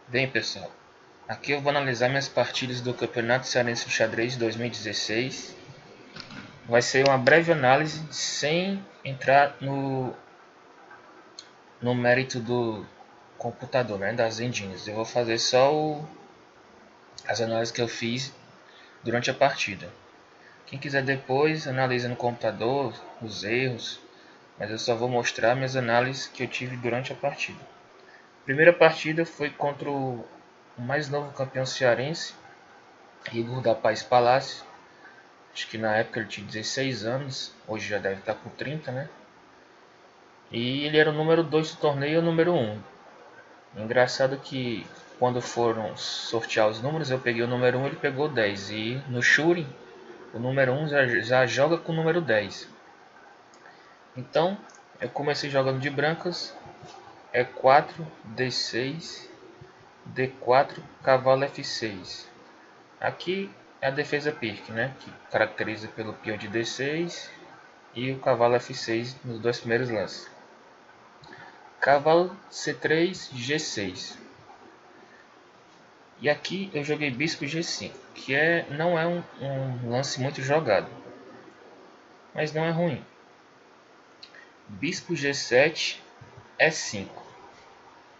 Bem, pessoal, aqui eu vou analisar minhas partidas do Campeonato Cearense de Xadrez 2016. Vai ser uma breve análise sem entrar no mérito do computador, né, das engines. Eu vou fazer só as análises que eu fiz durante a partida. Quem quiser depois analisa no computador os erros, mas eu só vou mostrar minhas análises que eu tive durante a partida. A primeira partida foi contra o mais novo campeão cearense, Igor da Paz Palácio. Acho que na época ele tinha 16 anos, hoje já deve estar com 30, né? E ele era o número 2 do torneio e o número 1. Engraçado que quando foram sortear os números, eu peguei o número 1 e ele pegou 10. E no Shuri, o número 1 já joga com o número 10. Então, eu comecei jogando de brancas, E4, D6, D4, cavalo F6. Aqui é a defesa Pirc, né? Que caracteriza pelo peão de D6 e o cavalo F6 nos dois primeiros lances. Cavalo C3, G6. E aqui eu joguei bispo G5, que não é um lance muito jogado, mas não é ruim. Bispo G7, E5.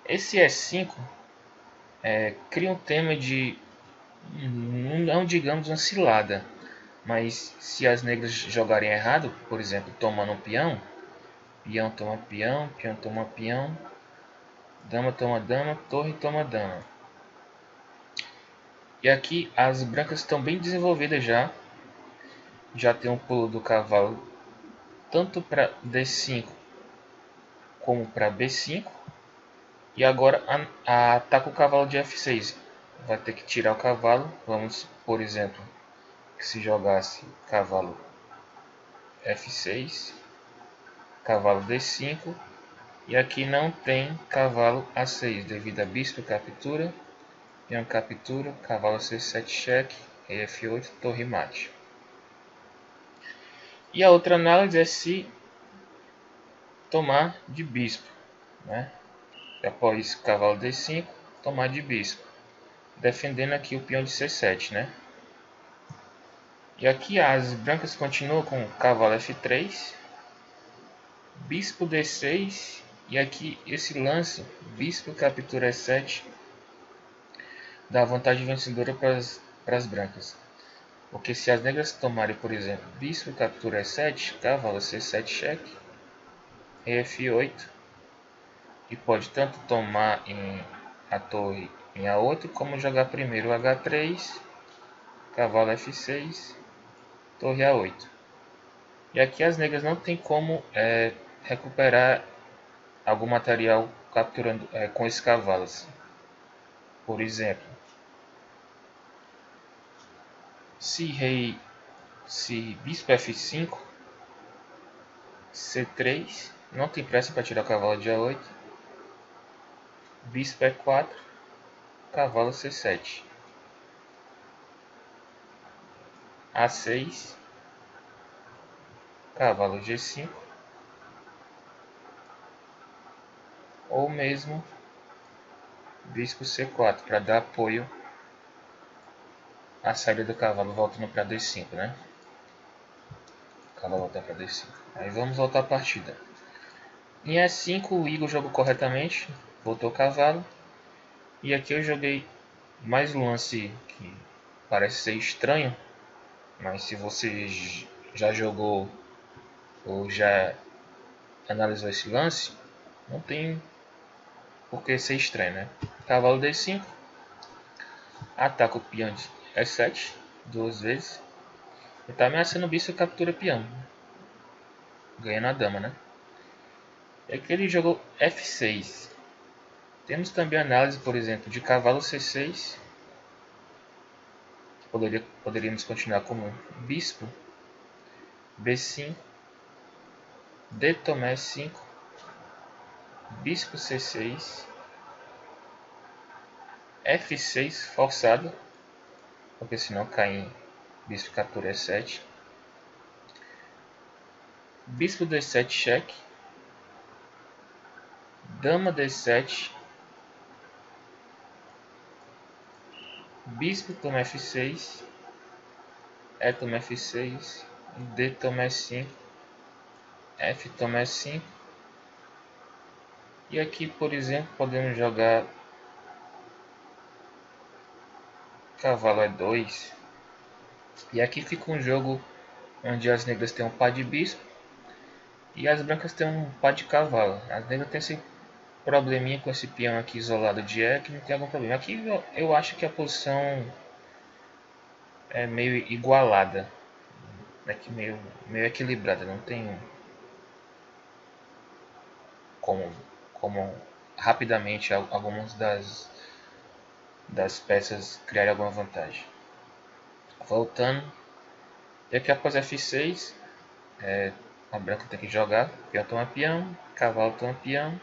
Esse E5 cria um tema de, não digamos uma cilada, mas se as negras jogarem errado, por exemplo, tomando um peão, peão toma peão, peão toma peão, dama toma dama, torre toma dama. E aqui as brancas estão bem desenvolvidas já. Já tem um pulo do cavalo tanto para D5 como para B5. E agora ataca o cavalo de F6. Vai ter que tirar o cavalo. Vamos, por exemplo, que se jogasse cavalo F6, cavalo D5. E aqui não tem cavalo A6 devido a bispo captura, peão captura, cavalo C7 cheque, rei F8, torre mate. E a outra análise é se tomar de bispo, né? Após cavalo D5, tomar de bispo, defendendo aqui o peão de C7, né? E aqui as brancas continuam com cavalo F3, bispo D6, e aqui esse lance, bispo captura E7, dá vantagem vencedora para as brancas. Porque se as negras tomarem, por exemplo, bispo captura E7, cavalo C7 cheque, rei F8, e pode tanto tomar a torre em A8, como jogar primeiro H3, cavalo F6, torre A8. E aqui as negras não tem como recuperar algum material capturando com esses cavalos. Por exemplo, se bispo F5, C3, não tem pressa para tirar o cavalo de A8, bispo E4, cavalo C7, A6, cavalo G5, ou mesmo bispo C4 para dar apoio à saída do cavalo voltando para D5, né? O cavalo volta para D5. Aí vamos voltar à partida. Em E5 o Igor jogou corretamente, voltou o cavalo. E aqui eu joguei mais um lance que parece ser estranho, mas se você já jogou ou já analisou esse lance, não tem por que ser estranho, né? Cavalo D5, ataca o peão de E7 duas vezes. Ele está ameaçando o bispo e captura peão, ganhando a dama, né? E aqui ele jogou F6. Temos também análise, por exemplo, de cavalo C6. Poderíamos continuar como bispo B5, D toma E5, bispo C6, F6 forçado, porque senão cai em bispo captura E7, bispo D7 cheque, dama D7, bispo toma F6, E toma F6, D toma E5, F toma E5. E aqui, por exemplo, podemos jogar cavalo E2. E aqui fica um jogo onde as negras têm um par de bispo e as brancas têm um par de cavalo. As negras têm esse probleminha com esse peão aqui isolado de E, que não tem algum problema. Aqui eu acho que a posição é meio igualada, né? Que meio equilibrada, não tem como rapidamente algumas das peças criarem alguma vantagem. Voltando, e aqui após F6, a branca tem que jogar, peão toma peão, cavalo toma peão.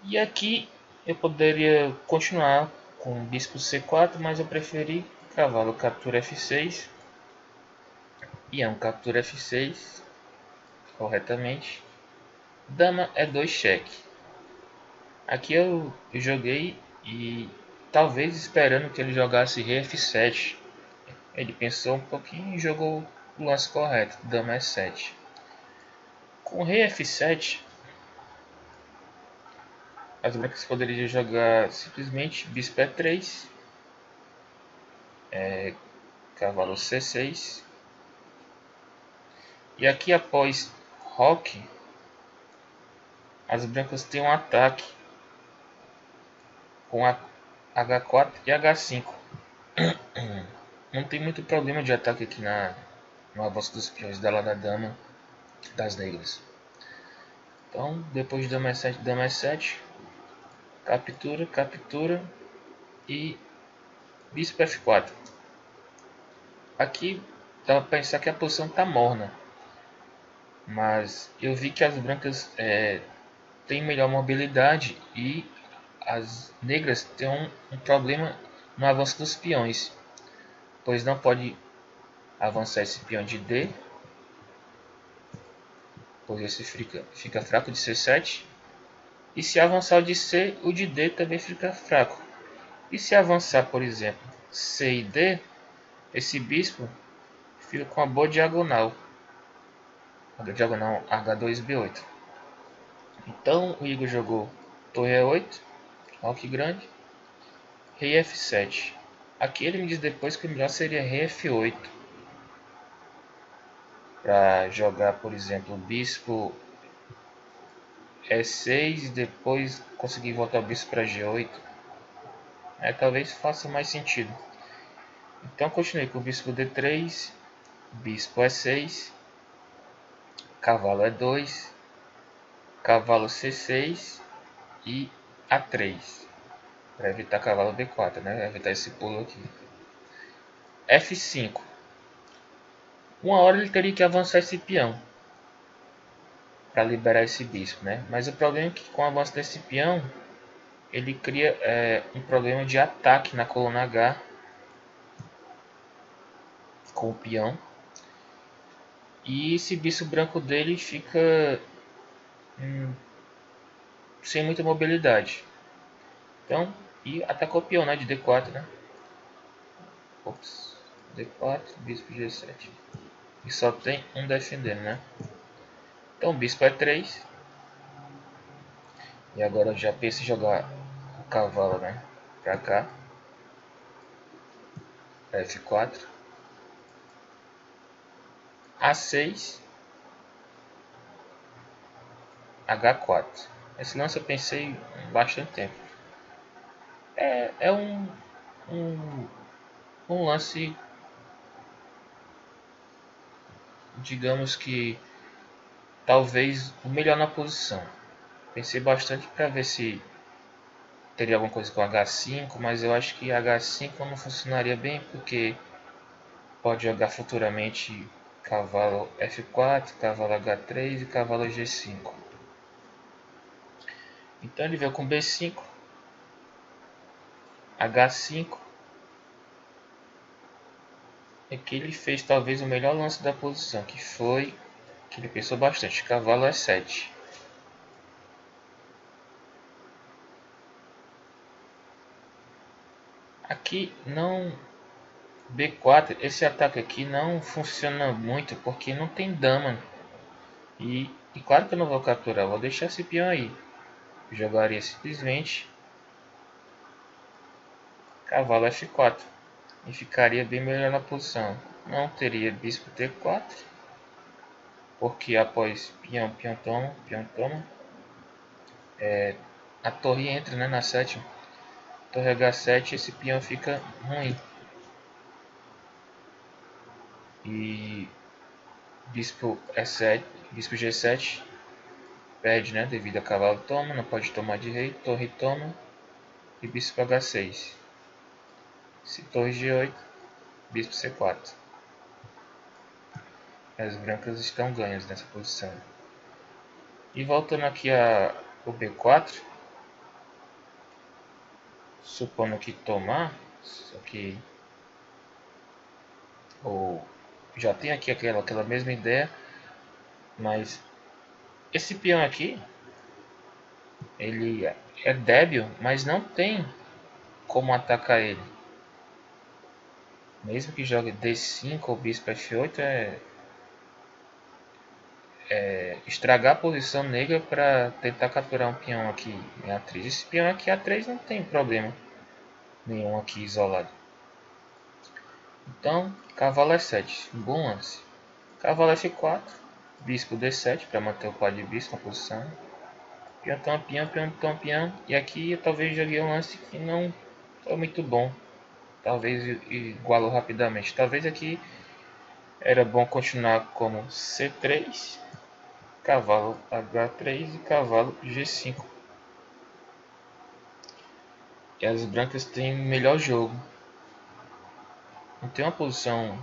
E aqui eu poderia continuar com bispo C4, mas eu preferi cavalo captura F6, peão captura F6 corretamente, dama E2 cheque. Aqui eu joguei e talvez esperando que ele jogasse rei F7. Ele pensou um pouquinho e jogou o lance correto, dama E7. Com rei F7, as brancas poderiam jogar simplesmente bispo E3, cavalo C6. E aqui após roque, as brancas têm um ataque com a H4 e H5. Não tem muito problema de ataque aqui no avanço dos peões da lada dama das negras. Então, depois de dama E7, captura, captura e bispo F4. Aqui dá para pensar que a posição está morna, mas eu vi que as brancas têm melhor mobilidade e as negras têm um problema no avanço dos peões, pois não pode avançar esse peão de D, pois esse fica fraco de C7, e se avançar o de C, o de D também fica fraco. E se avançar, por exemplo, C e D, esse bispo fica com uma boa diagonal, a diagonal H2B8. Então o Igor jogou torre E8, roque grande, rei F7. Aqui ele me diz depois que o melhor seria rei F8, para jogar, por exemplo, bispo E6 e depois conseguir voltar o bispo para G8. Talvez faça mais sentido. Então continuei com o bispo D3, bispo E6, cavalo E2, cavalo C6 e A3, para evitar cavalo B4, né? Evitar esse pulo aqui. F5. Uma hora ele teria que avançar esse peão para liberar esse bispo, né? Mas o problema é que com o avanço desse peão ele cria um problema de ataque na coluna H com o peão. E esse bispo branco dele fica sem muita mobilidade. Então, e atacou o peão, né, de D4, né? Ops, D4, bispo G7. E só tem um defendendo, né? Então, bispo E3. E agora eu já penso em jogar o cavalo, né? Pra cá. F4. A6. H4. Esse lance eu pensei bastante tempo. É um lance, digamos que talvez o melhor na posição. Pensei bastante para ver se teria alguma coisa com H5, mas eu acho que H5 não funcionaria bem porque pode jogar futuramente cavalo F4, cavalo H3 e cavalo G5. Então ele veio com B5, H5. Aqui ele fez talvez o melhor lance da posição, que foi que ele pensou bastante, cavalo E7. Aqui não... B4, esse ataque aqui não funciona muito porque não tem dama. E claro que eu não vou capturar, vou deixar esse peão aí. Jogaria simplesmente cavalo F4 e ficaria bem melhor na posição. Não teria bispo T4, porque após peão toma, a torre entra, né, na sétima. Torre H7, esse peão fica ruim. E bispo E7, bispo G7 perde, né, devido a cavalo toma, não pode tomar de rei, torre toma e bispo H6. Se torre G8, bispo C4. As brancas estão ganhas nessa posição. E voltando aqui a o B4, supondo que tomar, só que ou já tem aqui aquela mesma ideia, mas esse peão aqui ele é débil, mas não tem como atacar ele. Mesmo que jogue D5 ou bispo F8 estragar a posição negra para tentar capturar um peão aqui em A3. Esse peão aqui A3 não tem problema nenhum aqui isolado. Então, cavalo E7, um bom lance. Cavalo F4, bispo D7 para manter o par de bispo na posição. Peão toma peão, peão toma peão. E aqui eu talvez joguei um lance que não foi muito bom. Talvez igualou rapidamente. Talvez aqui era bom continuar como C3, cavalo H3 e cavalo G5. E as brancas têm melhor jogo. Não tem uma posição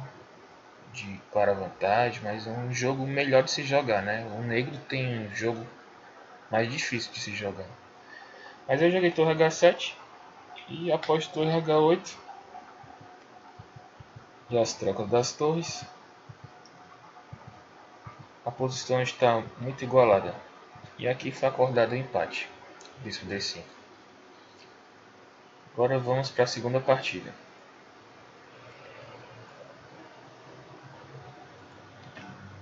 de clara vantagem, mas é um jogo melhor de se jogar, né? O negro tem um jogo mais difícil de se jogar. Mas eu joguei torre H7 e após torre H8 e as trocas das torres, a posição está muito igualada. E aqui foi acordado o empate. Bispo D5. Agora vamos para a segunda partida.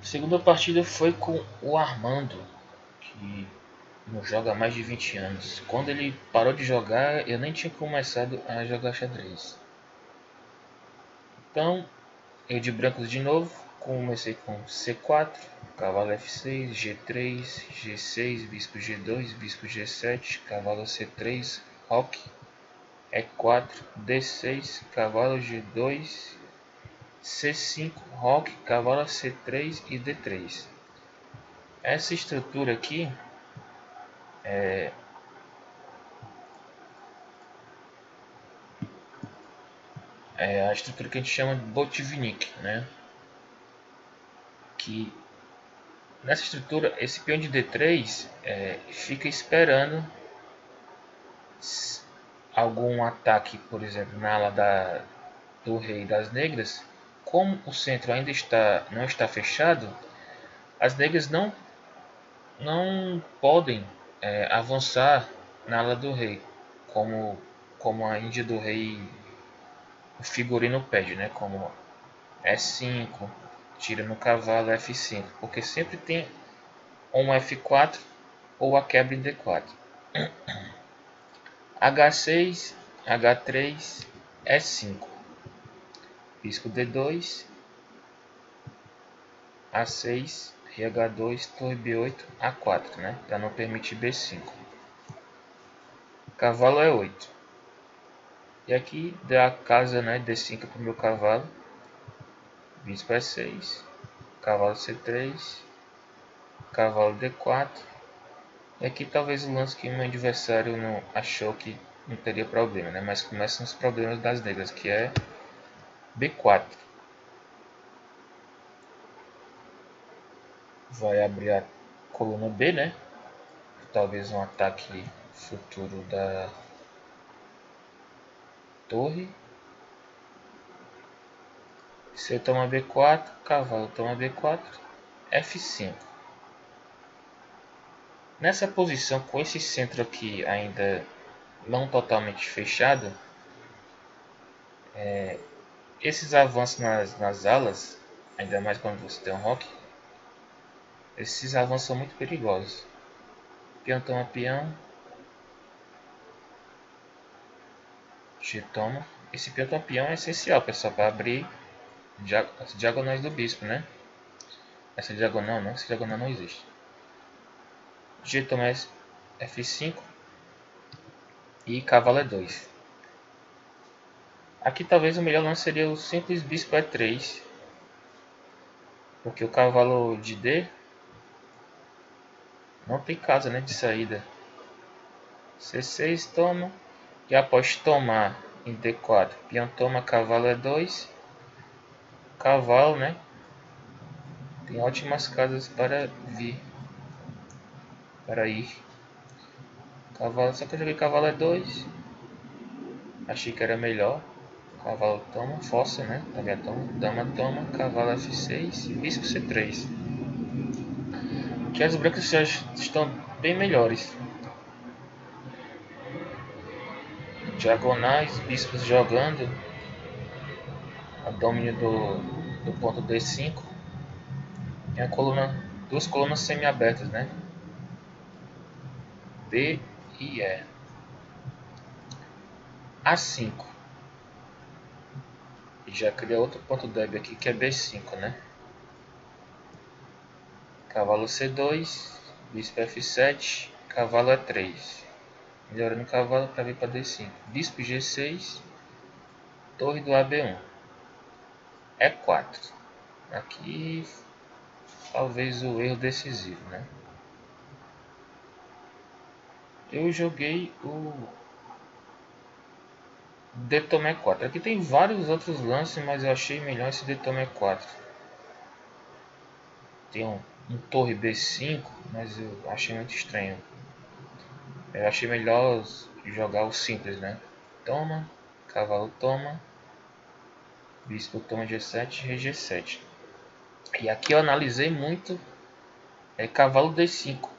A segunda partida foi com o Armando, que não joga há mais de 20 anos. Quando ele parou de jogar, eu nem tinha começado a jogar xadrez. Então, eu de brancos de novo, comecei com C4, cavalo F6, G3, G6, bispo G2, bispo G7, cavalo C3, roque, E4, D6, cavalo G2, C5, roque, cavalo C3 e D3. Essa estrutura aqui é a estrutura que a gente chama de Botvinnik, né? Que nessa estrutura, esse peão de D3 fica esperando algum ataque, por exemplo, na ala do rei das negras. Como o centro ainda não está fechado, as negras não podem avançar na ala do rei, como a Índia do rei, o figurino pede, né? Como E5, tira no cavalo F5, porque sempre tem um F4 ou a quebra em D4. H6, H3, E5, bispo D2, A6, rei H2, torre B8, A4, né? Para não permitir B5. Cavalo E8. E aqui dá a casa, né, D5 para o meu cavalo. Bispo E6, cavalo C3, cavalo D4. E aqui talvez o lance que meu adversário não achou que não teria problema, né? Mas começam os problemas das negras, que é B4. Vai abrir a coluna B, né? Talvez um ataque futuro da torre. Se eu tomar B4, cavalo toma B4, F5. Nessa posição, com esse centro aqui ainda não totalmente fechado, Esses avanços nas alas, ainda mais quando você tem um rock, esses avanços são muito perigosos. Peão toma peão, G toma. Esse peão toma peão é essencial, pessoal, para abrir as diagonais do bispo, né? Essa diagonal não, essa diagonal não existe. G toma F5 e cavalo E2. Aqui talvez o melhor lance seria o simples bispo E3, porque o cavalo de D não tem casa, né, de saída. C6 toma, e após tomar em D4, peão toma, cavalo E2, cavalo, né, tem ótimas casas para ir. Cavalo, só que eu joguei cavalo E2, achei que era melhor. Cavalo toma, fossa, né, também toma, dama toma, cavalo F6 e bispo C3. Que as brancas já estão bem melhores. Diagonais, bispos jogando a domínio do ponto D5. Tem a coluna, duas colunas semi-abertas, né? D e E. A5. E já cria outro ponto débil aqui que é B5, né? Cavalo C2, bispo F7, cavalo E3. Melhorando o cavalo para vir para D5. Bispo G6, torre do AB1. E4. Aqui talvez o erro decisivo, né? Eu joguei o D toma E4. Aqui tem vários outros lances, mas eu achei melhor esse D toma E4. Tem um torre B5, mas eu achei muito estranho. Eu achei melhor jogar o simples, né? Toma, cavalo toma, bispo toma G7, rei G7. E aqui eu analisei muito cavalo D5.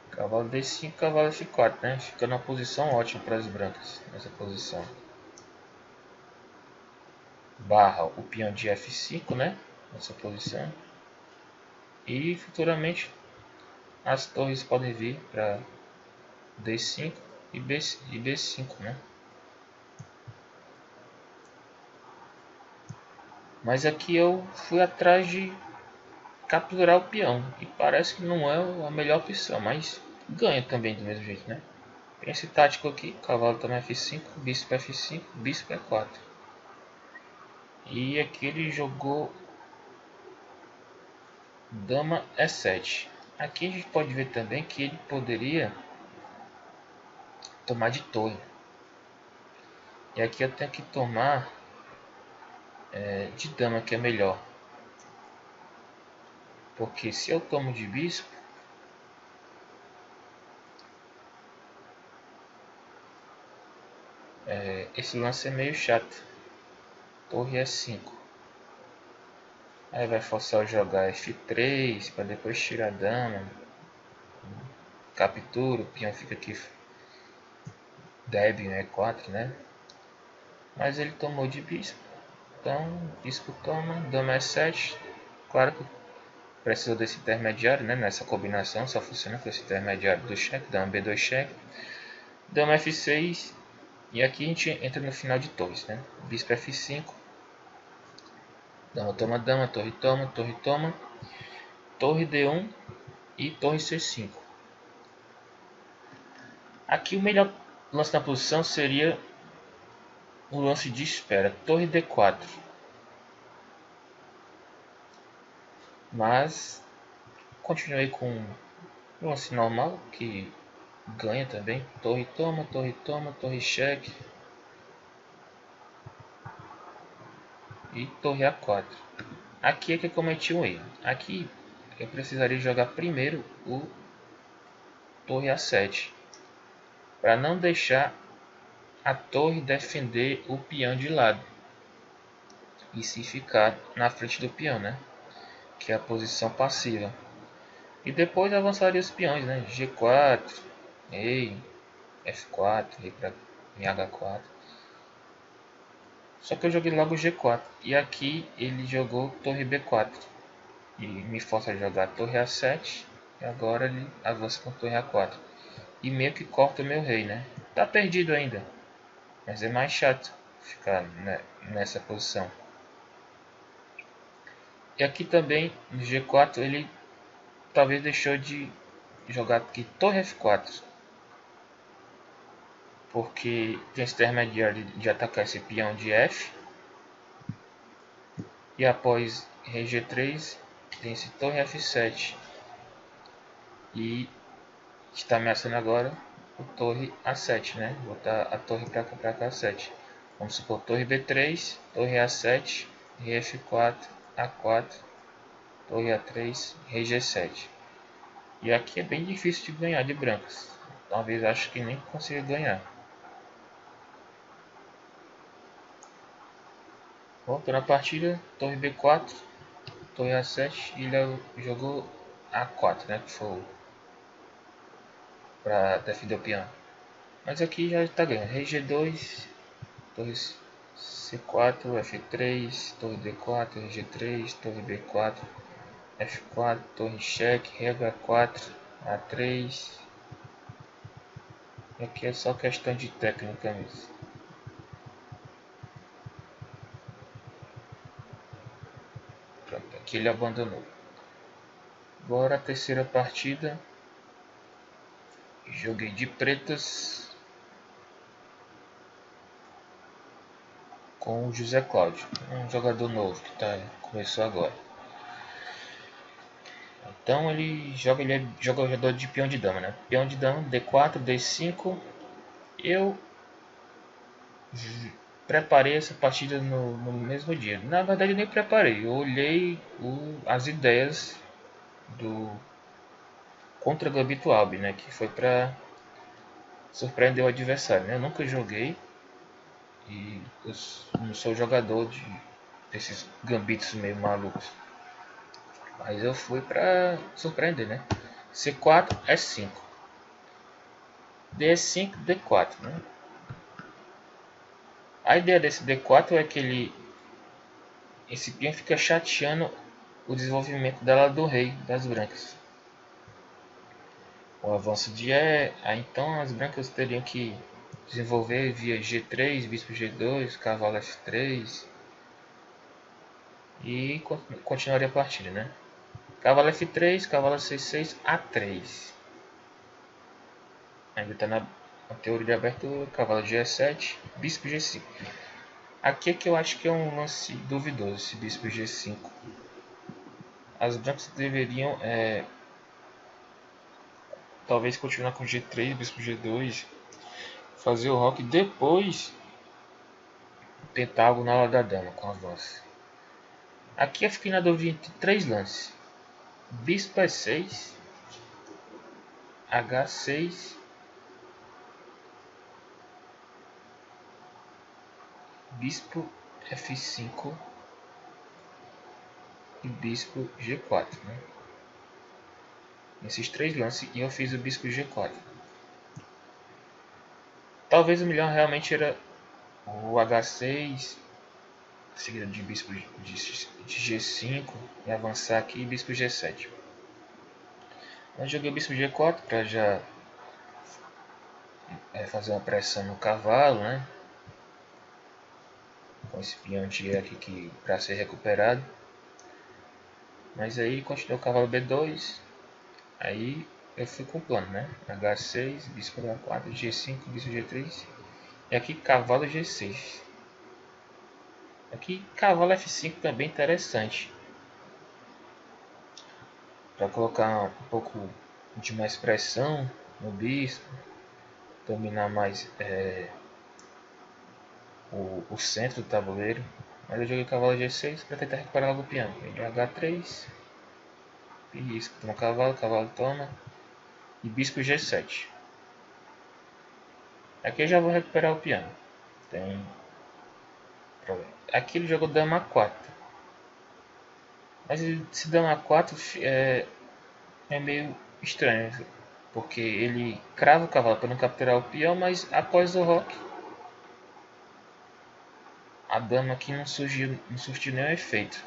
Cavalo D5, cavalo F4, né? Fica numa posição ótima para as brancas, nessa posição. Barra o peão de F5, né? Nessa posição. E futuramente as torres podem vir para D5 e B5, né? Mas aqui eu fui atrás de capturar o peão. E parece que não é a melhor opção, mas ganha também do mesmo jeito, né? Tem esse tático aqui, cavalo toma F5, bispo F5, bispo E4. E aqui ele jogou dama E7. Aqui a gente pode ver também que ele poderia tomar de torre. E aqui eu tenho que tomar de dama, que é melhor. Porque se eu tomo de bispo, esse lance é meio chato. Torre E5. Aí vai forçar eu jogar F3 para depois tirar a dama. Captura, o peão fica aqui débil em E4, né? Mas ele tomou de bispo. Então, bispo toma, dama E7. Claro que precisa desse intermediário, né? Nessa combinação só funciona com esse intermediário do cheque, dama B2 cheque. Dama F6. E aqui a gente entra no final de torres, né? Bispo F5. Dama toma dama, torre toma, torre D1 e torre C5. Aqui o melhor lance na posição seria o lance de espera, torre D4. Mas continuei com o lance normal, que ganha também. Torre toma, torre cheque. E torre A4. Aqui é que eu cometi um erro. Aqui eu precisaria jogar primeiro o torre A7. Para não deixar a torre defender o peão de lado. E se ficar na frente do peão, né? Que é a posição passiva. E depois avançaria os peões, né? G4, rei, F4, rei para em H4. Só que eu joguei logo G4. E aqui ele jogou torre B4. E me força a jogar torre A7. E agora ele avança com torre A4. E meio que corta o meu rei, né? Tá perdido ainda. Mas é mais chato ficar, né, nessa posição. E aqui também no G4 ele talvez deixou de jogar aqui torre F4. Porque tem esse intermediário de atacar esse peão de F. E após rei G3 tem esse torre F7. E está ameaçando agora o torre A7, né? Botar a torre para cá, para cá, A7. Vamos supor torre B3, torre A7, rei F4, A4, torre A3, rei G7. E aqui é bem difícil de ganhar de brancas. Talvez acho que nem consiga ganhar. Voltando a partida, torre B4, torre A7 e ele jogou A4, né? Que foi para defender o peão. Mas aqui já está ganhando. Rei G2, torre C4, F3, torre D4, G3, torre B4, F4, torre cheque, rei H4, A3. E aqui é só questão de técnica mesmo. Pronto, aqui ele abandonou. Agora a terceira partida. Joguei de pretas com o José Cláudio, um jogador novo que começou agora. Então ele é jogador de peão de dama, né? Peão de dama, D4, D5. Eu preparei essa partida no mesmo dia. Na verdade eu nem preparei, eu olhei as ideias do contra Gambito Albi, né? Que foi para surpreender o adversário, né? Eu nunca joguei e eu não sou jogador desses gambitos meio malucos. Mas eu fui para surpreender, né? C4, S5. D5, D4, né? A ideia desse D4 é que esse peão fica chateando o desenvolvimento dela do rei das brancas. O avanço de E, então as brancas teriam que desenvolver via G3, bispo G2, cavalo F3 e continuaria a partida, né? Cavalo F3, cavalo C6, A3. Ainda está na teoria de abertura, cavalo G7, bispo G5. Aqui é que eu acho que é um lance duvidoso, esse bispo G5. As brancas deveriam talvez continuar com G3, bispo G2, fazer o roque, depois tentar algo na hora da dama com avanço. Aqui eu fiquei na dúvida entre três lances: bispo E6, H6, bispo F5 e bispo G4, né? Nesses três lances e eu fiz o bispo G4. Talvez o melhor realmente era o H6, seguida de bispo de G5 e avançar aqui bispo G7. Eu joguei o bispo G4 para já fazer uma pressão no cavalo, né? Com esse peão de E aqui para ser recuperado. Mas aí continuou o cavalo B2. Aí eu fui com o plano, né? H6, bispo H4, G5, bispo G3. E aqui cavalo G6. Aqui cavalo F5 também interessante. Para colocar um pouco de mais pressão no bispo. Dominar mais o centro do tabuleiro. Mas eu joguei cavalo G6 para tentar recuperar logo o peão. H3. Bispo toma cavalo, cavalo toma. E bispo G7. Aqui eu já vou recuperar o peão. Tem problema. Aqui ele jogou dama 4. Mas esse dama 4 é meio estranho. Porque ele crava o cavalo para não capturar o peão, mas após o roque a dama aqui não surgiu nenhum efeito.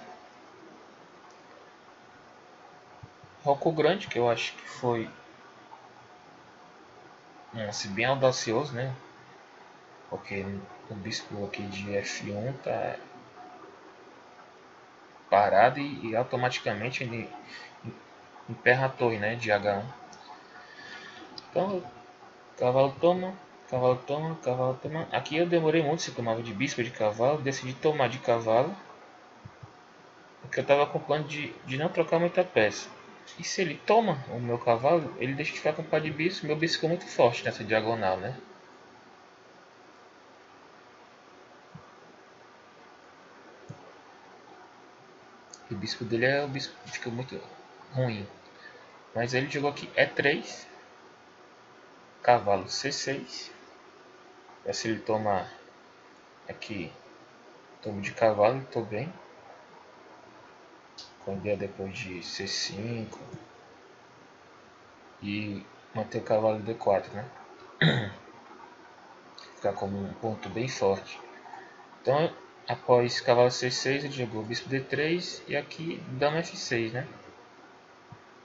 Rocco grande, que eu acho que foi um lance bem audacioso, né? Porque o bispo aqui de F1 tá parado e automaticamente ele emperra a torre, né, de H1. Então, cavalo toma, cavalo toma, cavalo toma. Aqui eu demorei muito, se tomava de bispo de cavalo, decidi tomar de cavalo, porque eu estava com o plano de não trocar muita peça. E se ele toma o meu cavalo, ele deixa de ficar com o pá de bispo, meu bispo ficou muito forte nessa diagonal, né? O bispo dele é o bispo que fica muito ruim. Mas ele jogou aqui E3, cavalo C6. Para se ele tomar aqui, tomo de cavalo, estou bem. Com ideia depois de C5 e manter o cavalo D4, né? Ficar como um ponto bem forte. Então, após cavalo C6, ele jogou bispo D3 e aqui dama F6, né?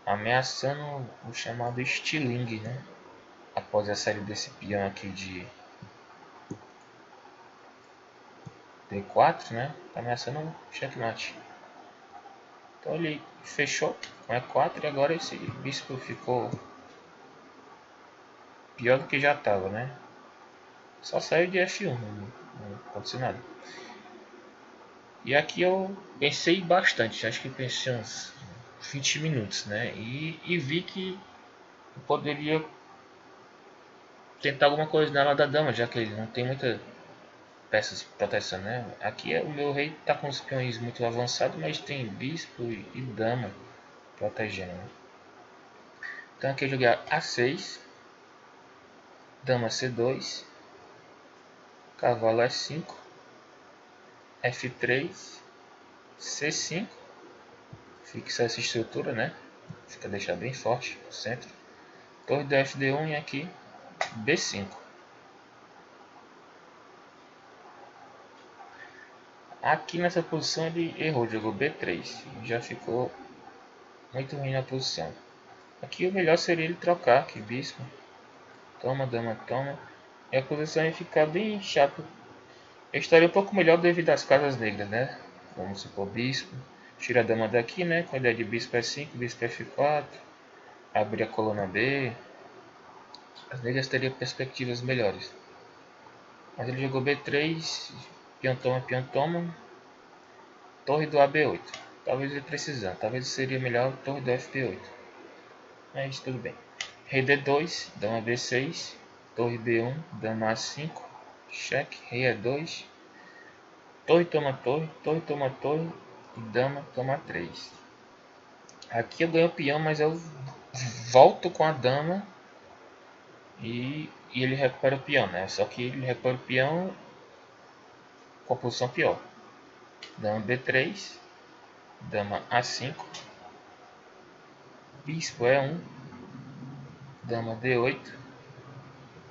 Ameaçando o chamado estilingue, né? Após a saída desse peão aqui de D4, né? Tá ameaçando um checkmate. Então ele fechou com E4 e agora esse bispo ficou pior do que já estava, né? Só saiu de F1, não aconteceu nada. E aqui eu pensei bastante, acho que pensei uns 20 minutos, né? E vi que eu poderia tentar alguma coisa na ala da dama, já que ele não tem muita peças de proteção, né? Aqui o meu rei tá com os peões muito avançados, mas tem bispo e dama protegendo, né? Então aqui eu joguei A6, dama C2, cavalo E5, F3, C5, fixa essa estrutura, né? Fica deixar bem forte o centro. Torre do FD1 e aqui B5. Aqui nessa posição ele errou, jogou B3. Já ficou muito ruim na posição. Aqui o melhor seria ele trocar aqui, bispo. Toma, dama, toma. E a posição ia ficar bem chata. Eu estaria um pouco melhor devido às casas negras, né? Vamos supor bispo. Tira a dama daqui, né? Com a ideia de bispo F5, bispo F4. Abrir a coluna B. As negras teriam perspectivas melhores. Mas ele jogou B3. Peão toma. Torre do AB8. Talvez ele precisando. Talvez seria melhor torre do FB8. Mas tudo bem. Rei D2. Dama B6. Torre B1. Dama A5. Cheque. Rei E2. Torre toma torre. Torre toma torre. E dama toma 3. Aqui eu ganho o peão, mas eu volto com a dama. E ele recupera o peão, né? Só que ele recupera o peão com a posição pior. Dama B3. Dama A5. Bispo E1. Dama D8.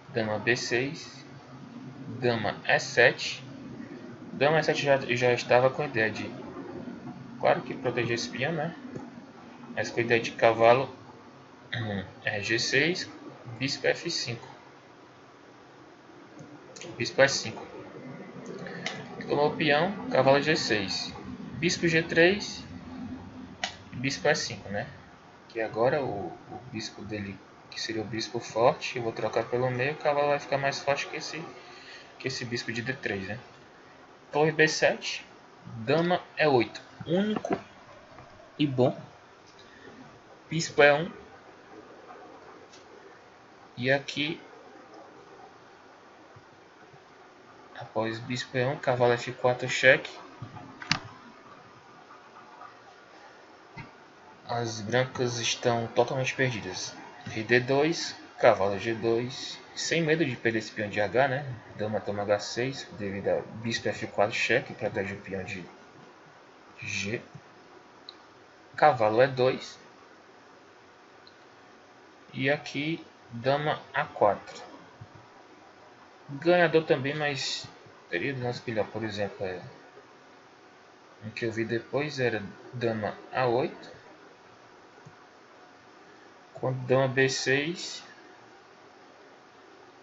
Dama B6. Dama E7. Dama E7 já estava com a ideia de... Claro que proteger esse peão, né? Mas com a ideia de cavalo G6. Bispo F5. Bispo E5. Tomou o peão, cavalo G6. Bispo G3. Bispo E5, né? Que agora o bispo dele, que seria o bispo forte, eu vou trocar pelo meio, o cavalo vai ficar mais forte que esse bispo de D3, né? Torre B7, dama E8, único e bom. Bispo E1. E aqui, após bispo E1, cavalo F4, cheque. As brancas estão totalmente perdidas. Rei D2, cavalo G2, sem medo de perder esse peão de H, né? Dama toma H6, devido a bispo F4 cheque, protege o peão de G. Cavalo E2. E aqui, dama A4. Ganhador também, mas período, nosso pilhar, por exemplo, o que eu vi depois era dama A8, quando dama B6,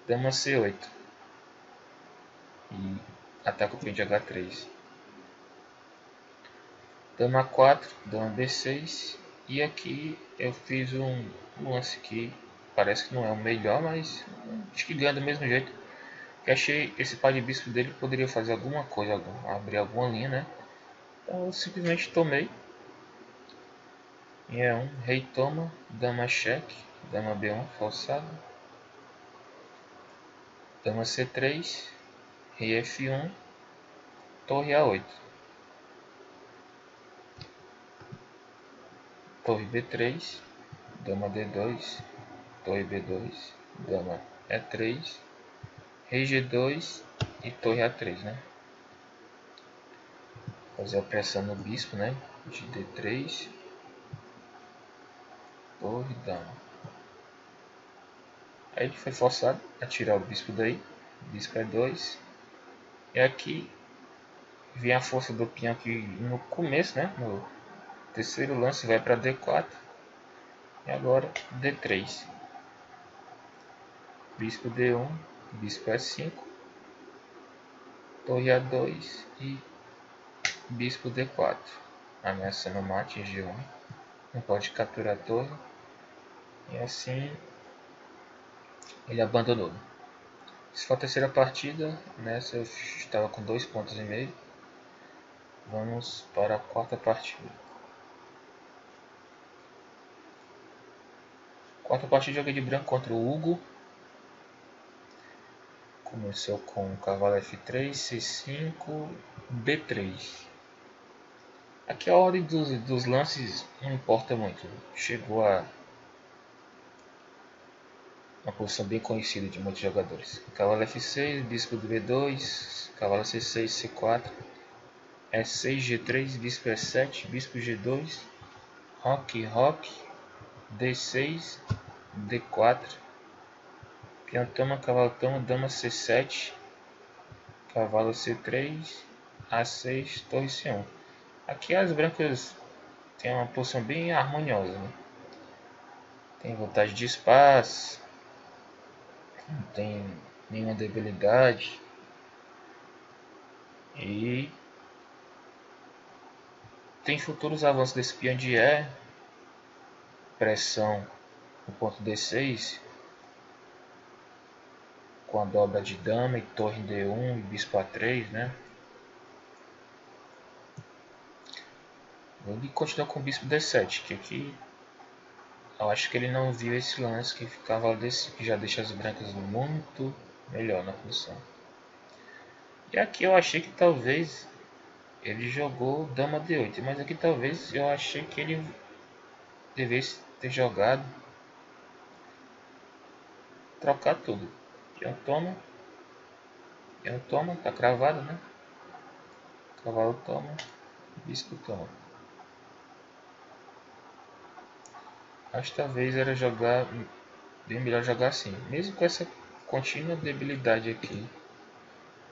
dama C8 e ataca o peão de H3. Dama A4, dama B6 e aqui eu fiz um lance que parece que não é o melhor, mas acho que ganha do mesmo jeito. Eu achei esse par de bispo dele poderia fazer alguma coisa, abrir alguma linha, né? Então eu simplesmente tomei. E é um rei toma, dama cheque, dama B1 forçado, dama C3, rei F1, torre A8, torre B3, dama D2, torre B2, dama E3, rei G2 e torre A3, né? Fazer a pressão no bispo, né? De D3, torre, dama. Aí ele foi forçado a tirar o bispo daí, bispo E2. E aqui vem a força do peão que no começo, né? No terceiro lance vai para D4. E agora D3. Bispo D1, bispo E5, torre A2 e bispo D4. Ameaçando o mate em G1. Não pode capturar a torre. E assim ele abandonou. Essa foi a terceira partida. Nessa eu estava com 2 pontos e meio. Vamos para a quarta partida. Quarta partida joguei de branco contra o Hugo. Começou com cavalo F3, C5, B3. Aqui a ordem dos lances não importa muito. Chegou a uma posição bem conhecida de muitos jogadores. Cavalo F6, bispo do B2, cavalo C6, C4, E6, G3, bispo E7, bispo G2, roque, roque, D6, D4, peão toma, cavalo toma, dama C7, cavalo C3, A6, torre C1. Aqui as brancas têm uma posição bem harmoniosa, né? Tem vantagem de espaço, não tem nenhuma debilidade e tem futuros avanços desse peão de E, pressão no ponto D6 com a dobra de dama e torre D1 e bispo A3, né? Ele continua com o bispo D7, que aqui eu acho que ele não viu esse lance que cavalo D5, que já deixa as brancas muito melhor na função. E aqui eu achei que talvez ele jogou dama D8, mas aqui talvez eu achei que ele devesse ter jogado trocar tudo. Peão toma, tá cravado, né? Cavalo toma, bispo toma. Acho que talvez era jogar bem melhor jogar assim, mesmo com essa contínua debilidade aqui.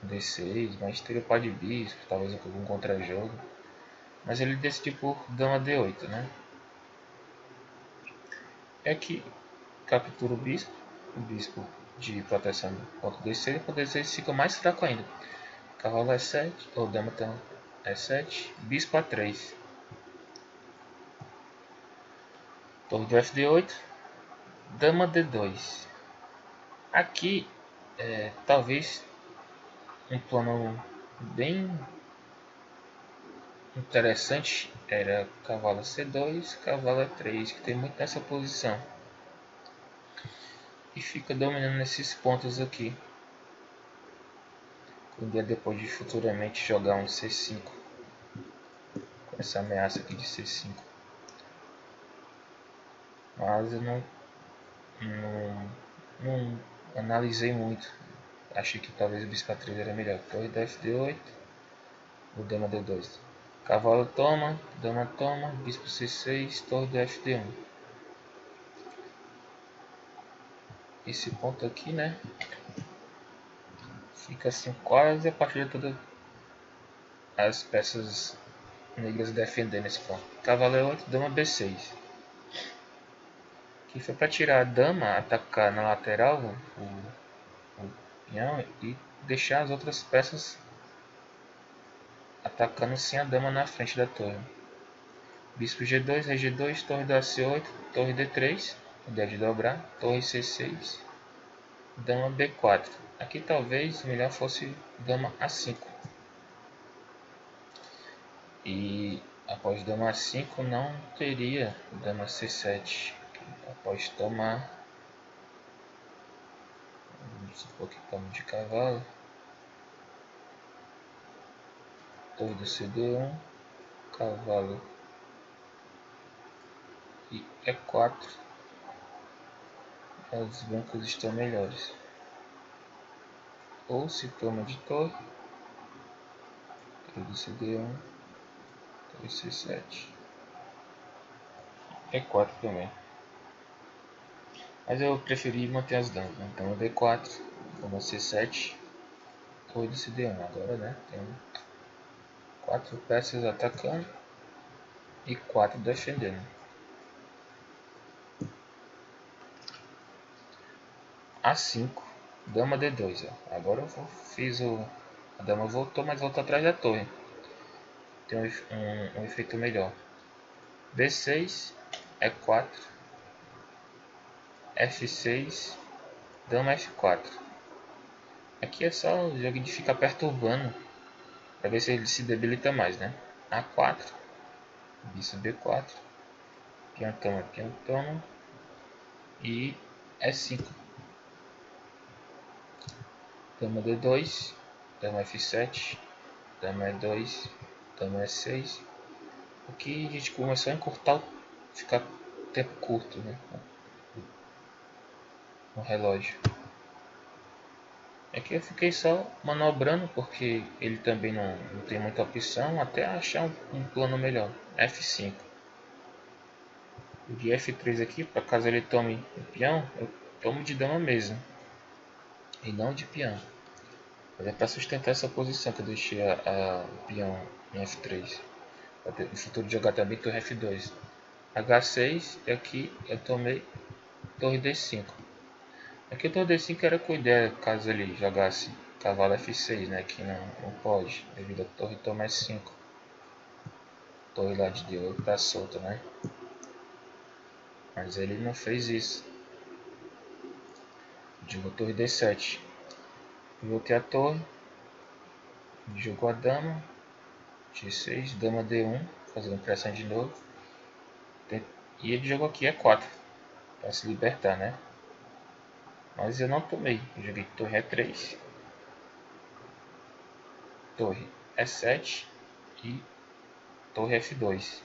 D6, mas teria o par de bispo, talvez algum contra-jogo. Mas ele decidiu por dama D8, né? É que captura o bispo de proteção contra o D6, e o D6 fica mais fraco ainda. Cavalo E7, ou dama E7, bispo A3. Torre do FD8, dama D2. Aqui, talvez um plano bem interessante era cavalo C2, cavalo E3, que tem muito nessa posição. E fica dominando nesses pontos aqui. Depois de futuramente jogar um C5. Com essa ameaça aqui de C5. Mas eu não analisei muito. Achei que talvez o bispo A3 era melhor. Torre da FD8. O dama D2. Cavalo toma, dama toma, bispo C6, torre do FD1. Esse ponto aqui, né? Fica assim quase a partida toda as peças negras defendendo esse ponto. Cavalo 8, dama B6. Que foi para tirar a dama, atacar na lateral o peão e deixar as outras peças atacando sem a dama na frente da torre. Bispo G2, Rei G2, torre do AC8, torre D3, ideia de dobrar, torre C6, dama B4. Aqui talvez melhor fosse dama A5. E após dama A5 não teria dama C7. Após tomar, vamos supor que tome de cavalo, torre do CD1, cavalo e E4, os brancos estão melhores. Ou se toma de torre, torre do CD1, torre C7, E4 também. Mas eu preferi manter as damas, né? Então D4, dama C7, torre do CD1. Agora, né, tem 4 peças atacando e 4 defendendo. A5, dama D2. Ó. Agora eu fiz o... A dama voltou, mas voltou atrás da torre. Tem um efeito melhor. B6, E4, F6, dama F4. Aqui é só o jogo de ficar perturbando para ver se ele se debilita mais, né? A4, bispo B4, peão toma, peão toma e E5. Dama D2, dama F7, dama E2, dama E6. Aqui a gente começou a encurtar, ficar tempo curto, né? No relógio. Aqui eu fiquei só manobrando porque ele também não tem muita opção até achar um plano melhor. F5. De F3 aqui, para caso ele tome o peão, eu tomo de dama mesmo. E não de peão. Mas é para sustentar essa posição que eu deixei o peão em F3. No futuro de jogar também torre F2. H6 e aqui eu tomei torre D5. Aqui o torre D5 era com ideia caso ele jogasse cavalo F6, né? Que não pode, devido a torre toma S5. Torre lá de D8 tá solta, né? Mas ele não fez isso. Jogou torre D7. Voltei a torre. Jogou a dama. G6, dama D1. Fazendo pressão de novo. E ele jogou aqui E4. Para se libertar, né? Mas eu não tomei. Eu joguei torre E3. Torre E7. E torre F2.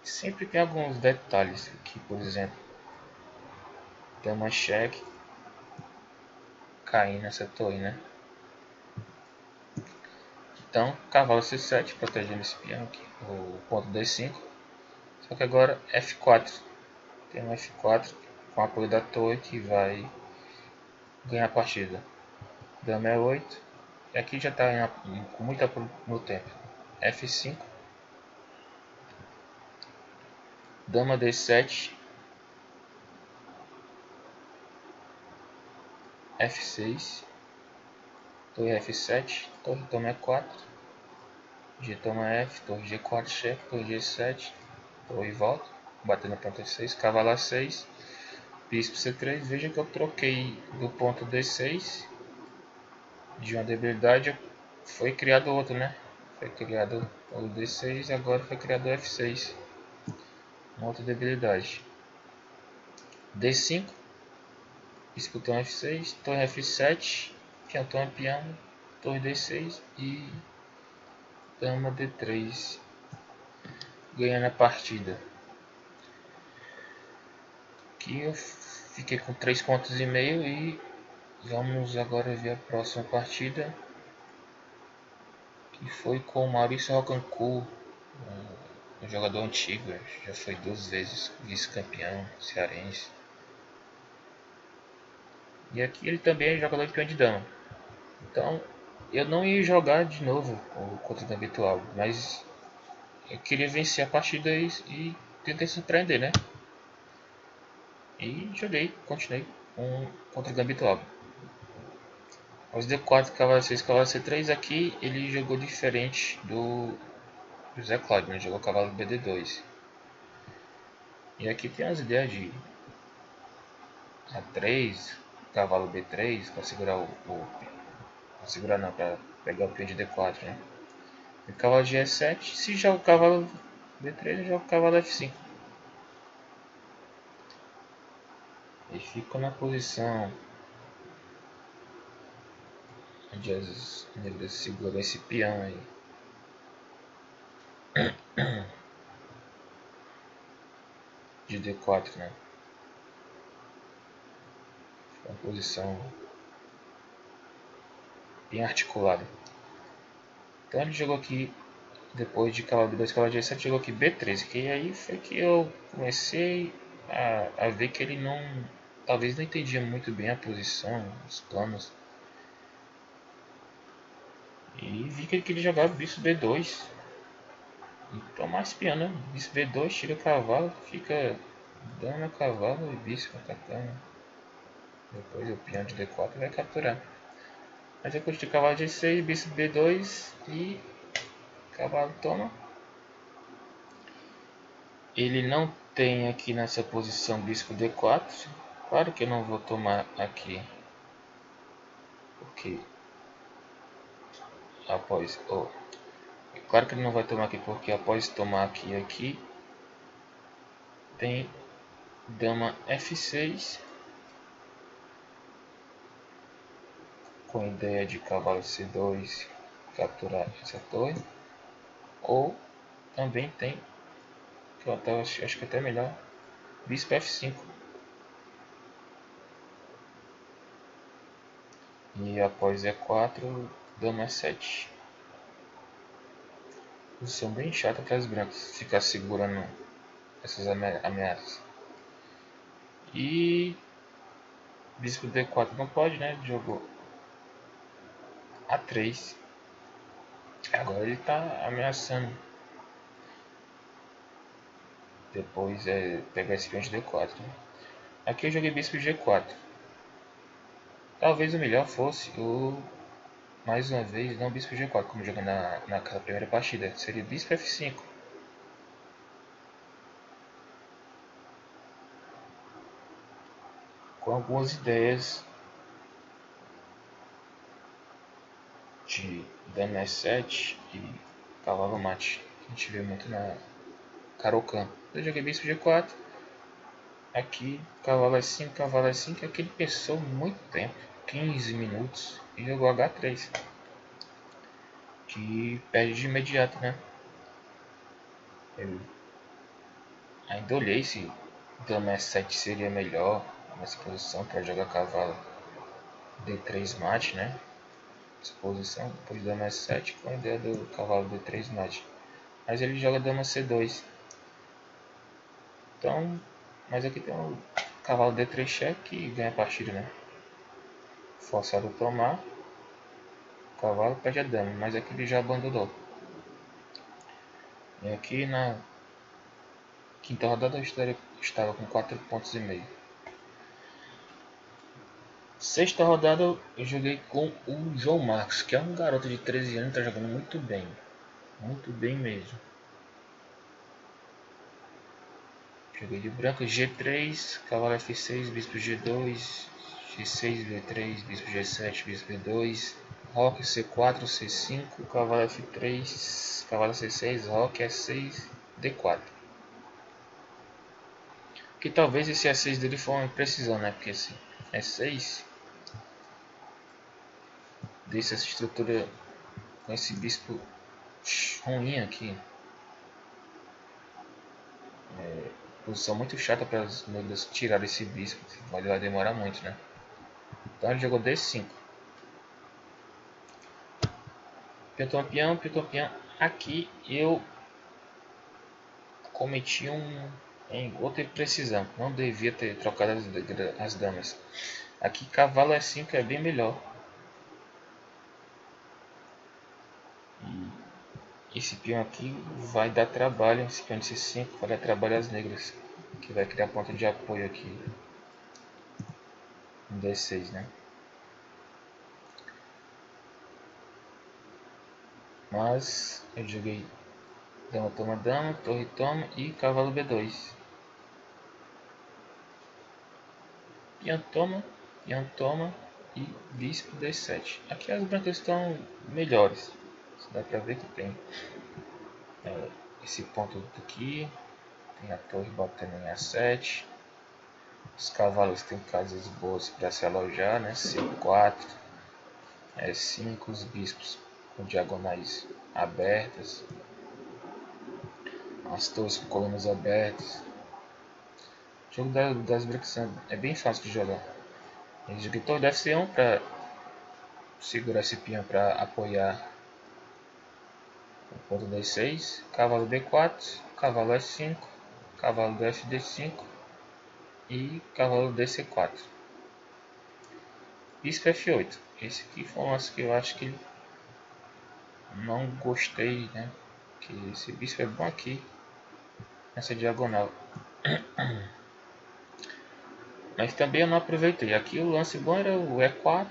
Sempre tem alguns detalhes aqui, por exemplo, dama cheque cair nessa torre, né? Então, cavalo C7 protegendo esse peão aqui, o ponto D5. Só que agora F4. Tem um F4 com apoio da torre que vai ganhar a partida. Dama E8. E aqui já está com muito apoio no tempo. F5. Dama D7. F6. Torre F7. Torre toma E4. G toma F. Torre G4 cheque. Torre G7. Torre volta. Batendo no ponto E6. Cavalo A6. Bispo C3. Veja que eu troquei do ponto D6. De uma debilidade foi criado outro, né? Foi criado o D6 e agora foi criado o F6. Uma outra debilidade. D5. Disputão F6. Torre F7. Peão toma peão. Torre D6 e dama D3. Ganhando a partida. Aqui eu fiquei com 3,5 pontos e vamos agora ver a próxima partida. Que foi com o Maurício Rocancourt, um jogador antigo, já foi 2 vezes vice-campeão cearense. E aqui ele também é jogador de peão de dama. Então eu não ia jogar de novo o contra o habitual, mas eu queria vencer a partida e tentei surpreender, né? E joguei, continuei com contra o Gambito Alba. Aos D4, cavalo 6, cavalo C3, aqui ele jogou diferente do José Cláudio, né? Jogou cavalo BD2. E aqui tem as ideias de A3, cavalo B3, para segurar para segurar não, para pegar o peão de D4, né? E cavalo de E7, se joga o cavalo B3, eu jogo o cavalo F5. E fico na posição onde as negras seguram esse peão aí. De D4, né? Uma posição bem articulada. Então ele jogou aqui, depois de cavalo B2, cavalo de E7, jogou aqui B13. Que aí foi que eu comecei a ver que ele não, talvez não entendia muito bem a posição, os planos. E vi que ele queria jogar bispo B2. E tomar esse peão, né? Bispo B2, tira o cavalo, fica dama, cavalo e bispo atacando. Depois o peão de D4 vai capturar. Mas eu curti cavalo de 6, bispo B2 e cavalo toma. Ele não tem aqui nessa posição bispo D4. Claro que eu não vou tomar aqui. Porque após... Oh, claro que ele não vai tomar aqui porque após tomar aqui tem dama F6. Com ideia de cavalo C2 capturar essa torre. Ou também tem, que eu até acho que até melhor, bispo F5. E após E4, dama E7. Posição bem chata para as brancas, ficar segurando essas ameaças. E bispo D4 não pode, né? Jogou A3. Agora ele está ameaçando. Depois pegar esse peão de D4. Né? Aqui eu joguei bispo G4. Talvez o melhor fosse o... Mais uma vez, não bispo G4, como joguei naquela primeira partida. Seria bispo F5. Com algumas ideias de dama E7 e cavalo mate. Que a gente vê muito na Caro-Kann. Eu joguei bispo G4. Aqui, cavalo E5, cavalo E5. Aqui ele pensou muito tempo. 15 minutos. E jogou H3. Que perde de imediato, né? Eu ainda olhei se dama E7 seria melhor nessa posição para jogar cavalo D3 mate, né? Essa posição, depois dama E7 com a ideia do cavalo D3 mate. Mas ele joga dama C2. Então, mas aqui tem o cavalo D3 cheque e ganha a partida, né? Forçado a tomar. O cavalo perde a dama, mas aqui ele já abandonou. E aqui na quinta rodada eu estava com 4 pontos e meio. Sexta rodada eu joguei com o João Marcos, que é um garoto de 13 anos que está jogando muito bem. Muito bem mesmo. Joguei de branco G3, cavalo F6, bispo G2, G6, V3, bispo G7, bispo B2, roque C4, C5, cavalo F3, cavalo C6, roque E6, D4. Que talvez esse E6 dele for uma imprecisão, né? Porque esse E6 deixa essa estrutura com esse bispo ruim aqui. Posição muito chata para os negros tirar esse bispo, vai demorar muito, né? Então ele jogou D5. Peão, peão. Aqui eu cometi outra imprecisão. Não devia ter trocado as damas. Aqui cavalo E5 é bem melhor. E esse peão aqui vai dar trabalho. Esse peão de C5 vai dar trabalho às negras, que vai criar ponto de apoio aqui no D6, né? Mas eu joguei dama toma dama, torre toma e cavalo B2. Peão toma e bispo D7. Aqui as brancas estão melhores. Dá pra ver que tem esse ponto aqui. Tem a torre batendo em A7. Os cavalos têm casas boas para se alojar, né? C4, E5, os bispos com diagonais abertas. As torres com colunas abertas. O jogo das brancas é bem fácil de jogar. Eu joguei torre F1 para segurar esse peão para apoiar o ponto D6, cavalo B4, cavalo F5, cavalo FD5 e cavalo DC4. Bispo F8. Esse aqui foi um lance que eu acho que não gostei, né? Que esse bispo é bom aqui nessa diagonal. Mas também eu não aproveitei. Aqui o lance bom era o E4.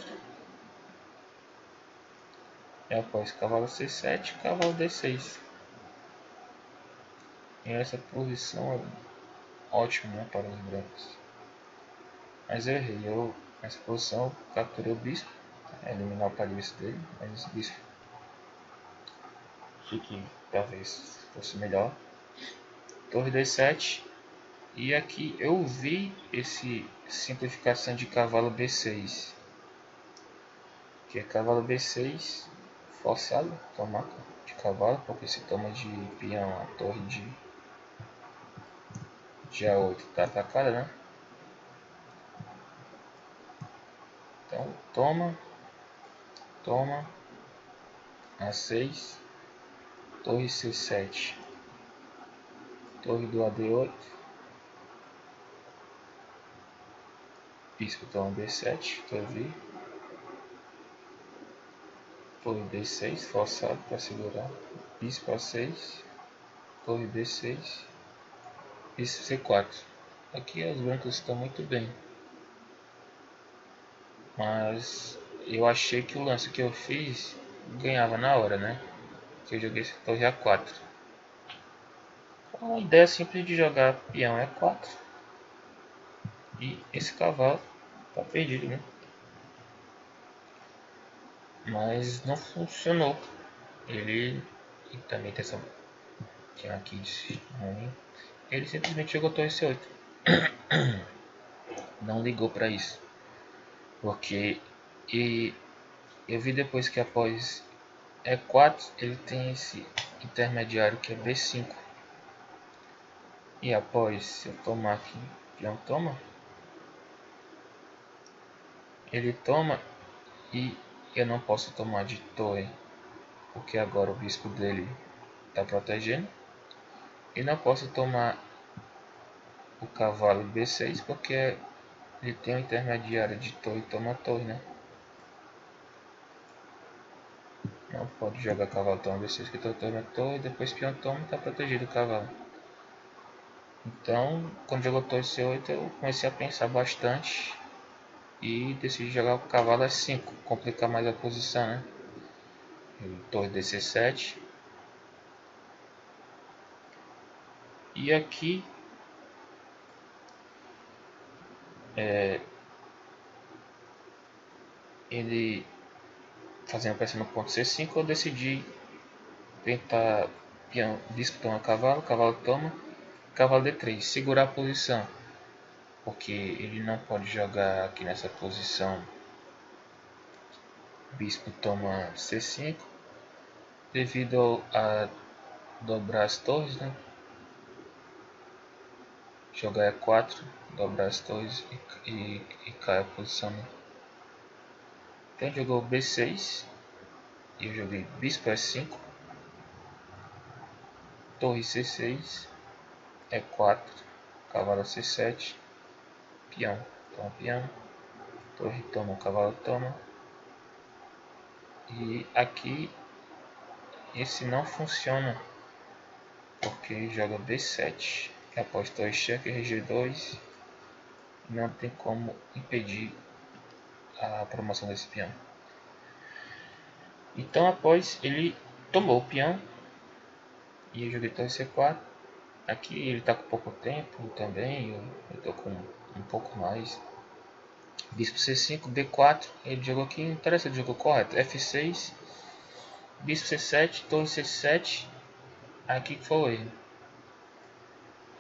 E após cavalo C7, cavalo D6. E essa posição é ótima, né, para os brancos. Mas eu errei. Nessa posição capturei o bispo. Eliminar o palhaço dele. Mas esse bispo que talvez fosse melhor. Torre D7. E aqui eu vi esse simplificação de cavalo B6. Que é cavalo B6 forçado, tomar de cavalo, porque se toma de peão a torre de A8 está atacada, né? Então toma A6, torre C7, torre do AD8, bispo toma B7, torre D6 forçado para segurar, bispo A6, torre B6, bispo C4. Aqui os brancos estão muito bem, mas eu achei que o lance que eu fiz ganhava na hora, né? Que eu joguei esse torre A4. Uma ideia simples de jogar peão E4 e esse cavalo tá perdido, né? Mas não funcionou. Ele também tem essa peão aqui de ruim. Ele simplesmente jogou torre C8. Não ligou para isso. Porque eu vi depois que após E4 ele tem esse intermediário que é B5. E após, se eu tomar aqui, peão toma, ele toma e eu não posso tomar de torre, porque agora o bispo dele está protegendo. E não posso tomar o cavalo B6, porque ele tem um intermediário de torre, toma torre, né? Não pode jogar cavalo toma B6, que toma torre, depois peão toma e está protegido o cavalo. Então, quando jogou torre C8, eu comecei a pensar bastante e decidi jogar o cavalo E5, complicar mais a posição, né? Torre DC7. E aqui ele fazendo pressão no ponto C5, eu decidi tentar peão, bispo toma cavalo, cavalo toma, cavalo D3, segurar a posição, porque ele não pode jogar aqui nessa posição bispo toma C5, devido a dobrar as torres, né? Jogar E4, dobrar as torres e cai a posição, né? Então jogou B6 e eu joguei bispo E5, torre C6, E4, cavalo C7, peão, então peão, Torre toma, cavalo toma. E aqui esse não funciona, porque joga B7, que após torre cheque Rg2, não tem como impedir a promoção desse peão. Então após ele tomou o peão e eu joguei torre C4. Aqui ele está com pouco tempo também, eu estou com um pouco mais. Bispo C5, B4, ele jogou aqui, interessante, jogou correto, F6, Bispo C7, torre C7, aqui que foi o erro.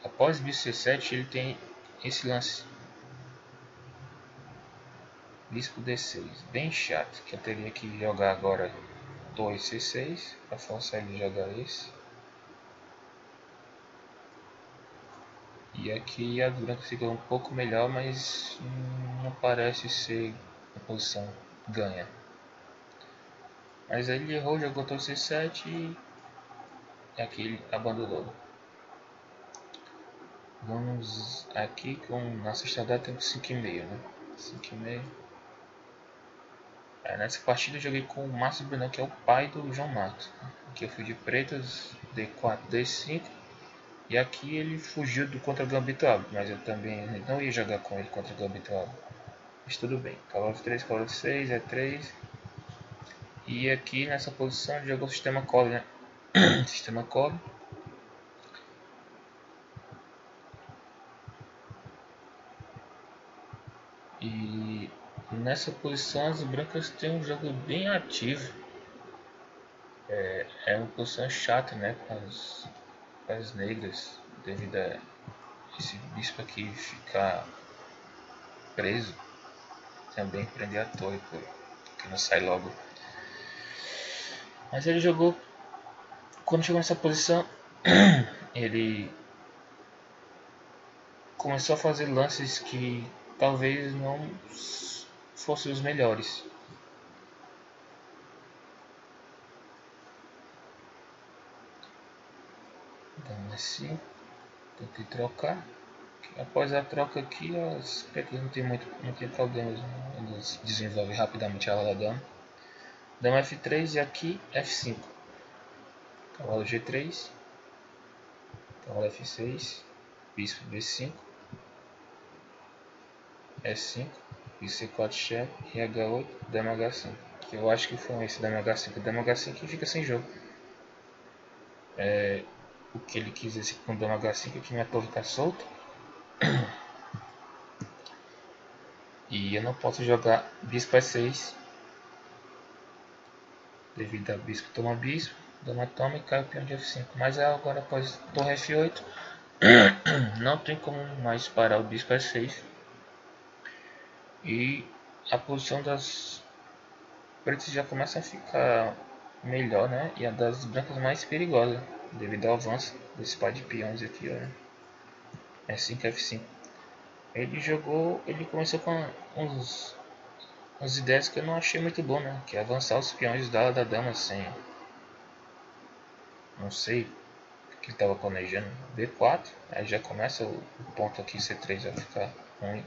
Após Bispo C7 ele tem esse lance, Bispo D6, bem chato, que eu teria que jogar agora torre C6, para forçar ele a jogar esse. E aqui a branca fica um pouco melhor, mas não parece ser a posição ganha. Mas aí ele errou, jogou torre C7 e aqui ele abandonou. Vamos aqui com nossa estrada, temos 5,5, né? 5,5. Nessa partida eu joguei com o Márcio Brunão, que é o pai do João Matos. Aqui eu fui de pretas, D4, D5. E aqui ele fugiu do contra Gambito Alto, mas eu também não ia jogar com ele contra Gambito Alto. Mas tudo bem. Cavalo F3, cavalo F6, E3. E aqui nessa posição ele jogou o sistema Cole, né? Sistema Cole. E nessa posição as brancas têm um jogo bem ativo. É uma posição chata, né, para as negras, devido a esse bispo aqui ficar preso, também prender a torre, porque não sai logo. Mas ele jogou, quando chegou nessa posição, ele começou a fazer lances que talvez não fossem os melhores. Então assim, tem que trocar. Após a troca aqui, as peças não tem problemas, né? Eles desenvolvem rapidamente a ala da dama. Dama F3 e aqui F5. Cavalo G3. Cavalo F6. Bispo B5. E5. Bispo C4 chefe e H8. Dama H5. Que eu acho que foi esse Dama H5. Dama H5 fica sem jogo. O que ele quis esse com Dama H5 é que minha torre está solta. E eu não posso jogar Bispo E6. Devido a bispo toma bispo, dama toma e cai o peão de F5. Mas agora após torre F8, não tem como mais parar o bispo E6. E a posição das pretas já começa a ficar melhor, né? E a das brancas mais perigosa, devido ao avanço desse par de peões aqui, ó, né? E5, F5. Ele começou com umas ideias que eu não achei muito bom, né? Que é avançar os peões da dama sem... Não sei o que ele estava planejando. B4, aí já começa o ponto aqui C3 vai ficar ruim.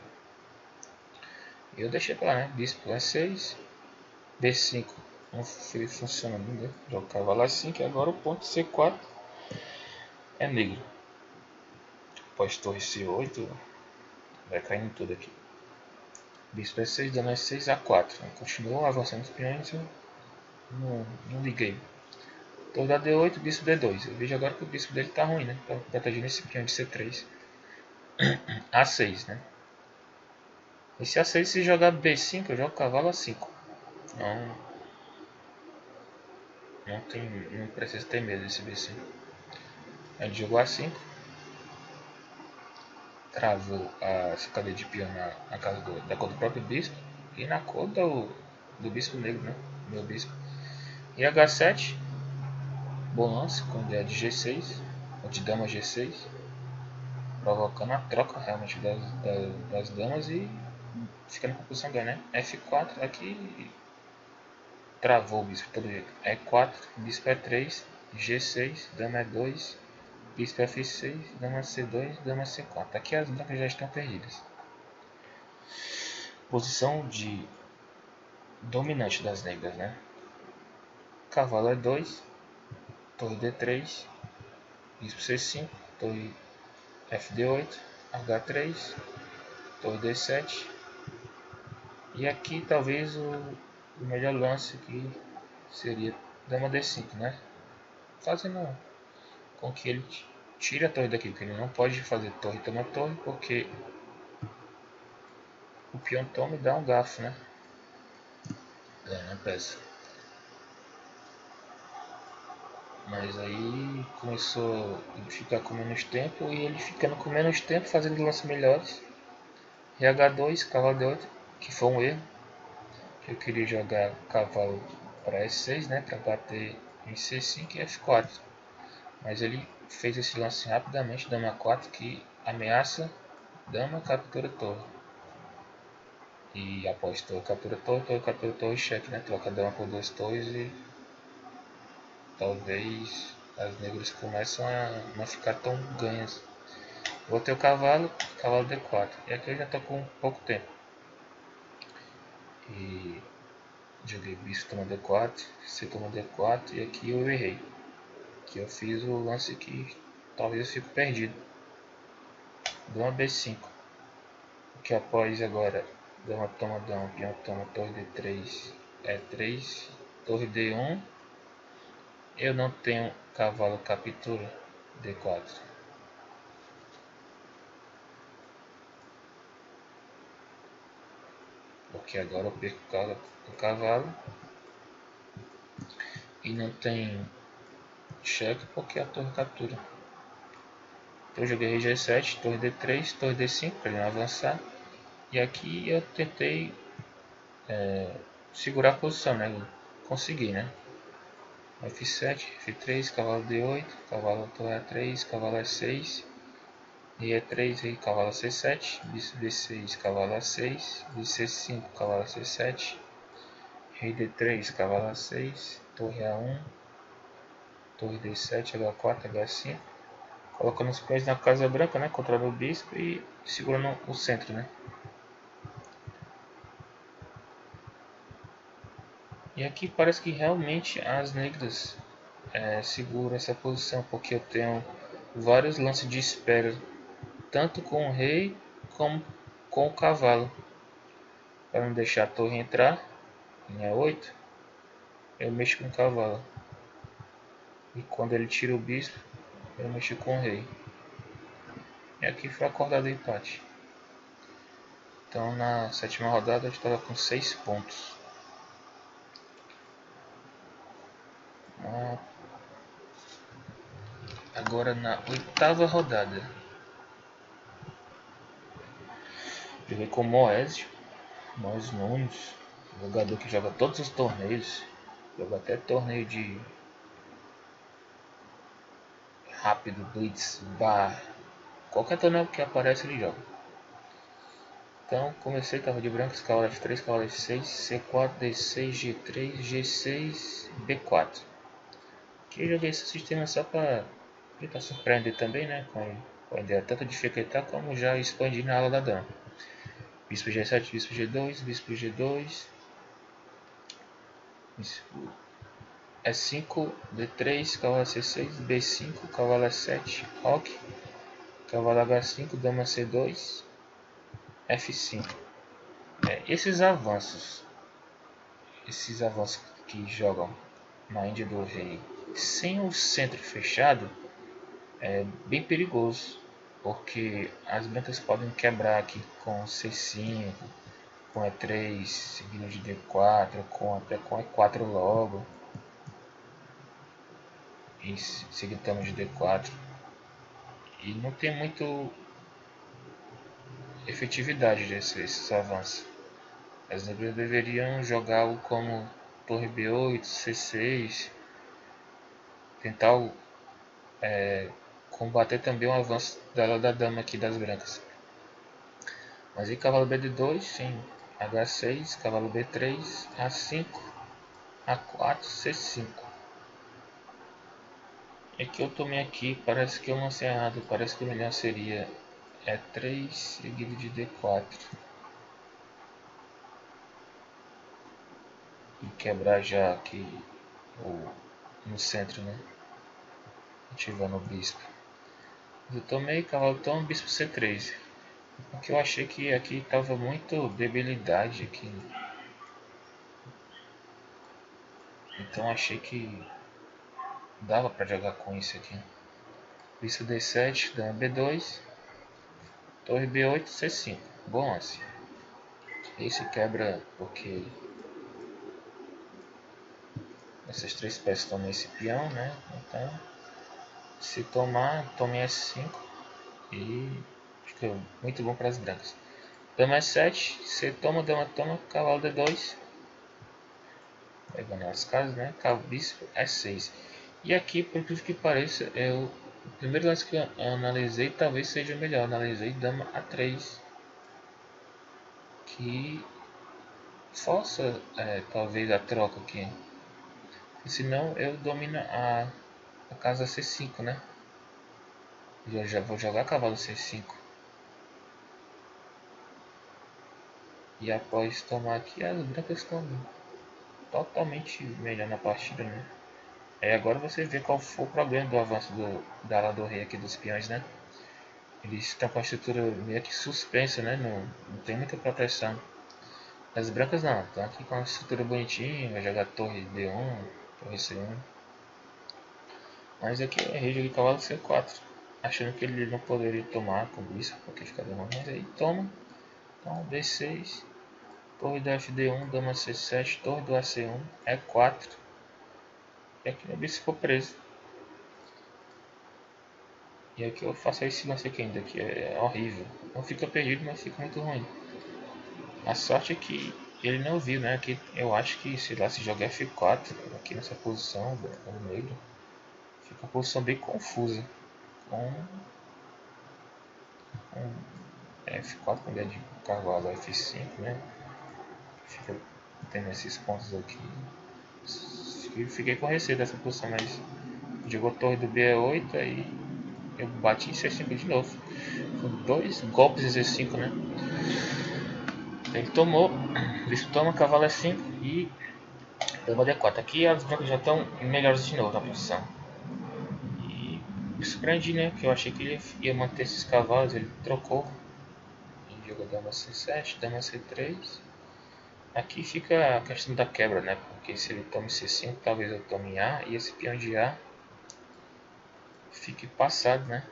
E eu deixei pra lá, né? Bispo E6, B5 não foi funcionando, né? Jogo cavalo A5 e agora o ponto C4 é negro. Após torre C8 vai caindo tudo aqui. Bispo E6, dama E6, A4. Continuou avançando os peões, eu não liguei. Torre da D8, bispo D2. Eu vejo agora que o bispo dele tá ruim, né? Tá protegendo esse peão de C3. A6, né? Esse A6, se jogar B5, eu jogo cavalo A5. Não precisa ter medo desse B5. Ele jogou A5. Travou essa cadeia de peão na casa da cor do próprio bispo. E na cor do bispo negro, né? Meu bispo. E H7. Bom lance, com ideia de G6. Ou de dama G6. Provocando a troca realmente das damas e ficando com a posição ganha, né? F4 aqui travou o bispo todo jeito. E4, bispo E3, G6, dama E2, bispo F6, dama C2, dama C4. Aqui as brancas já estão perdidas. posição de dominante das negras, né? Cavalo E2, torre D3, bispo C5, torre FD8, H3, torre D7. E aqui talvez o melhor lance aqui seria dama D5, né? Fazendo com que ele tire a torre daqui, porque ele não pode fazer torre toma torre, porque o peão toma e dá um garfo, né? Na peça. Mas aí começou a ficar com menos tempo, e ele ficando com menos tempo, fazendo lances melhores. RH2, cavalo D8, que foi um erro. Eu queria jogar cavalo para S6, né, para bater em C5 e F4. Mas ele fez esse lance rapidamente, dama 4, que ameaça dama, captura torre. E após torre, captura torre, cheque, né? Troca dama por 2 torres e talvez as negras começam a não ficar tão ganhas. Vou ter o cavalo D4. E aqui eu já estou com pouco tempo. E joguei bispo toma D4, C toma D4 e aqui eu errei. Que eu fiz o lance que talvez eu fique perdido. Dama B5. Que após agora dama toma dama, peão toma, torre D3, E3, torre D1. Eu não tenho cavalo captura D4. Porque agora eu perco o cavalo. E não tem cheque porque a torre captura. Então eu joguei G7, torre D3, torre D5 para ele não avançar. E aqui eu tentei segurar a posição, né? Consegui, né? F7, F3, cavalo D8, cavalo torre A3, cavalo E6, e E3, aí, cavalo C7, bispo D6, cavalo A6, bispo C5, cavalo C7, rei D3, cavalo A6, torre A1, torre D7, H4, H5, colocando os peões na casa branca, né, controlando o bispo e segurando o centro, né. E aqui parece que realmente as negras seguram essa posição, porque eu tenho vários lances de espera, tanto com o rei como com o cavalo, para não deixar a torre entrar em E8. Eu mexo com o cavalo, e quando ele tira o bispo, eu mexo com o rei. E aqui foi acordado o empate. Então na sétima rodada eu estava com 6 pontos. Agora na oitava rodada, joguei com Moésio Nunes, jogador que joga todos os torneios, joga até torneio de rápido, blitz, bar, qualquer torneio que aparece ele joga. Então comecei, tava de branco, cavalo F3, cavalo F6, C4, D6, G3, G6, B4. Aqui eu joguei esse sistema só para tentar surpreender também, né, com a ideia tanto de dificultar como já expandir na ala da dama. Bispo G7, bispo G2, bispo G2, bispo E5, D3, cavalo C6, B5, cavalo E7, roque, cavalo H5, dama C2, F5. Esses avanços que jogam na Índia do Rei sem o centro fechado é bem perigoso, porque as brancas podem quebrar aqui com C5, com E3, seguido de D4, até com E4 logo, e seguido também de D4. E não tem muito efetividade desses avanços. As negras deveriam jogar como torre B8, C6, tentar combater também o avanço da dama aqui das brancas. Mas aí cavalo B2, sim, H6, cavalo B3, A5, A4, C5. É que eu tomei aqui, parece que eu lancei errado, parece que o melhor seria E3 seguido de D4. e quebrar já aqui no centro, né? Ativando o bispo. Eu tomei, cavalo toma, bispo C3. Porque eu achei que aqui tava muito debilidade aqui. Então achei que dava para jogar com isso aqui. Bispo D7, dama B2, torre B8, C5. Bom lance. Esse quebra porque essas três peças tomam esse peão, né? Então, se tomar, tome S5 e fica muito bom para as brancas. Dama E7, você toma, dama toma, cavalo D2. Pegando as casas, né? Cabo bispo E6. E aqui, por incrível que pareça, o primeiro lance que eu analisei talvez seja o melhor. Eu analisei dama A3, que força talvez a troca aqui. Senão eu domino a casa C5, né? Eu já vou jogar cavalo C5. E após tomar aqui, as brancas estão totalmente melhor na partida, né? Agora você vê qual foi o problema do avanço da ala do rei aqui dos peões, né? Eles estão com a estrutura meio que suspensa, né? Não tem muita proteção. As brancas não, estão aqui com a estrutura bonitinha, vai jogar torre D1, torre C1. Mas aqui eu errei, joguei cavalo C4, achando que ele não poderia tomar com isso, porque fica demorando. Mas aí toma, então D6, torre do FD1, dama C7, torre do AC1, E4. E aqui meu bispo ficou preso. E aqui eu faço esse lance aqui ainda, que é horrível. Não fica perdido, mas fica muito ruim. A sorte é que ele não viu, né? Aqui eu acho que, sei lá, se jogar F4 aqui nessa posição, no meio, fica uma posição bem confusa. Com F4 com ideia de cavalo F5, né? Fica tendo esses pontos aqui. Fiquei com receio dessa posição, mas jogou torre do B8 aí eu bati em C5 de novo. Com dois golpes em C5, né? Ele tomou, bispo toma, cavalo F5 e dama D4. Aqui as brancas já estão melhores de novo na posição. E me surpreendi, né? Que eu achei que ele ia manter esses cavalos, ele trocou. E jogou dama C7, dama C3. Aqui fica a questão da quebra, né? Porque se ele toma C5, talvez eu tome A e esse peão de A fique passado, né?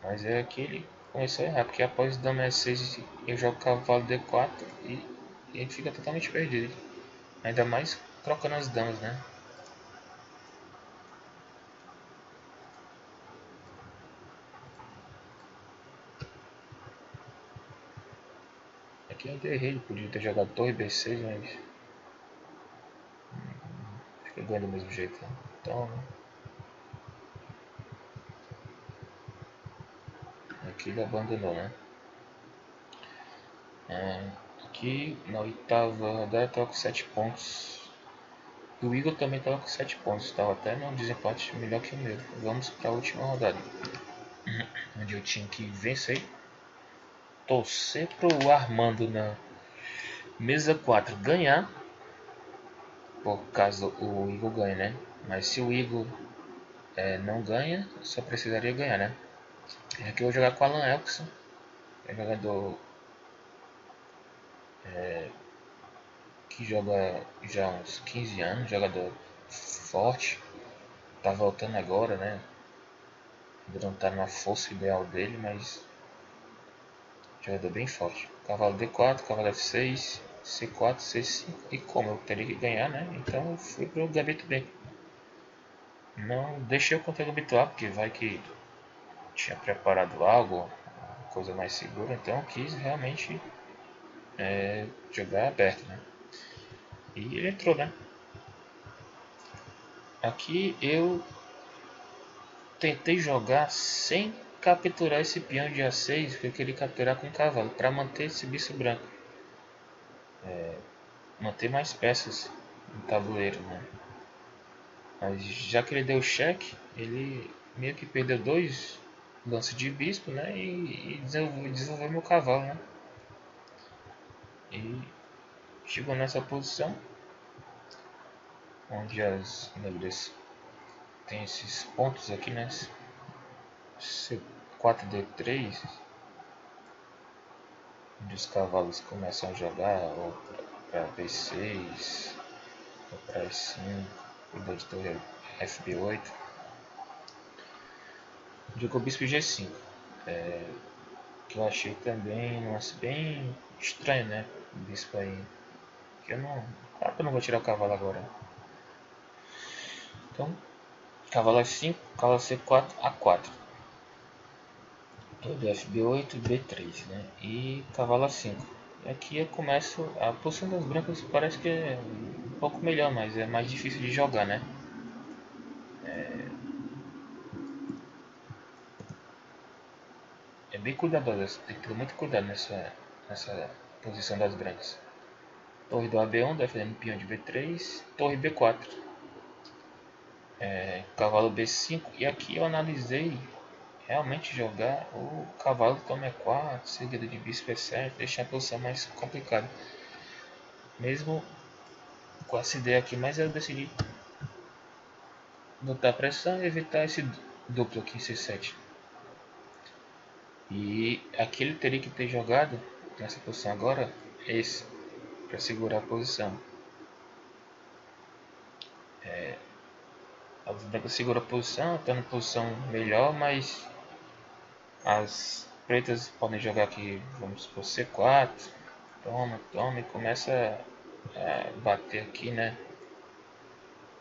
Mas é que ele começou a errar, porque após dama E6 eu jogo cavalo D4 e ele fica totalmente perdido. Ainda mais trocando as damas, né? Aqui eu errei, ele podia ter jogado torre B6, mas fica ganhando do mesmo jeito. Né? Então, aqui ele abandonou, né? Aqui na oitava rodada estava com 7 pontos. E o Igor também estava com 7 pontos. Estava até num desempate melhor que o meu. Vamos para a última rodada. Onde eu tinha que vencer. Torcer para o Armando na mesa 4 ganhar. Por caso o Igor ganhe, né? Mas se o Igor não ganha, só precisaria ganhar, né? Aqui eu vou jogar com o Alan Elkson. É um jogador que joga já há uns 15 anos. Jogador forte. Tá voltando agora, né? Ainda não tá na força ideal dele, mas jogador bem forte. Cavalo D4, cavalo F6, C4, C5. E como eu teria que ganhar, né? Então eu fui pro gambito B. Não deixei o conteúdo habitual, porque vai que tinha preparado algo, coisa mais segura. Então eu quis realmente jogar aberto, né? E ele entrou, né? Aqui eu tentei jogar sem capturar esse peão de A6, que eu queria capturar com o cavalo, para manter esse bicho branco. Manter mais peças no tabuleiro, né? Mas já que ele deu cheque, ele meio que perdeu dois lances de bispo, né? E desenvolveu meu cavalo, né? E chegou nessa posição, onde as negras têm esses pontos aqui, né? C4D3, onde os cavalos começam a jogar, ou para B6, ou para E5, cuidou de torre FB8. Jogou bispo G5, que eu achei também um lance bem estranho, né? O bispo aí, que eu não, claro que eu não vou tirar o cavalo agora. Então, cavalo F5, cavalo C4, A4. Todo FB8, B3, né? E cavalo A5. E aqui eu começo, a posição das brancas parece que é um pouco melhor, mas é mais difícil de jogar, né? É bem cuidadosa, tem que ter muito cuidado nessa posição das brancas. Torre do AB1 defendendo o peão de B3, torre B4, cavalo B5. E aqui eu analisei realmente jogar o cavalo toma E4, seguido de bispo E7, deixar a posição mais complicada. Mesmo com essa ideia aqui, mas eu decidi botar pressão e evitar esse duplo aqui, C7. E aqui ele teria que ter jogado nessa posição agora, esse, para segurar a posição. As brancas seguram a posição, está na posição melhor, mas as pretas podem jogar aqui, vamos supor, C4, toma, toma, e começa a bater aqui, né?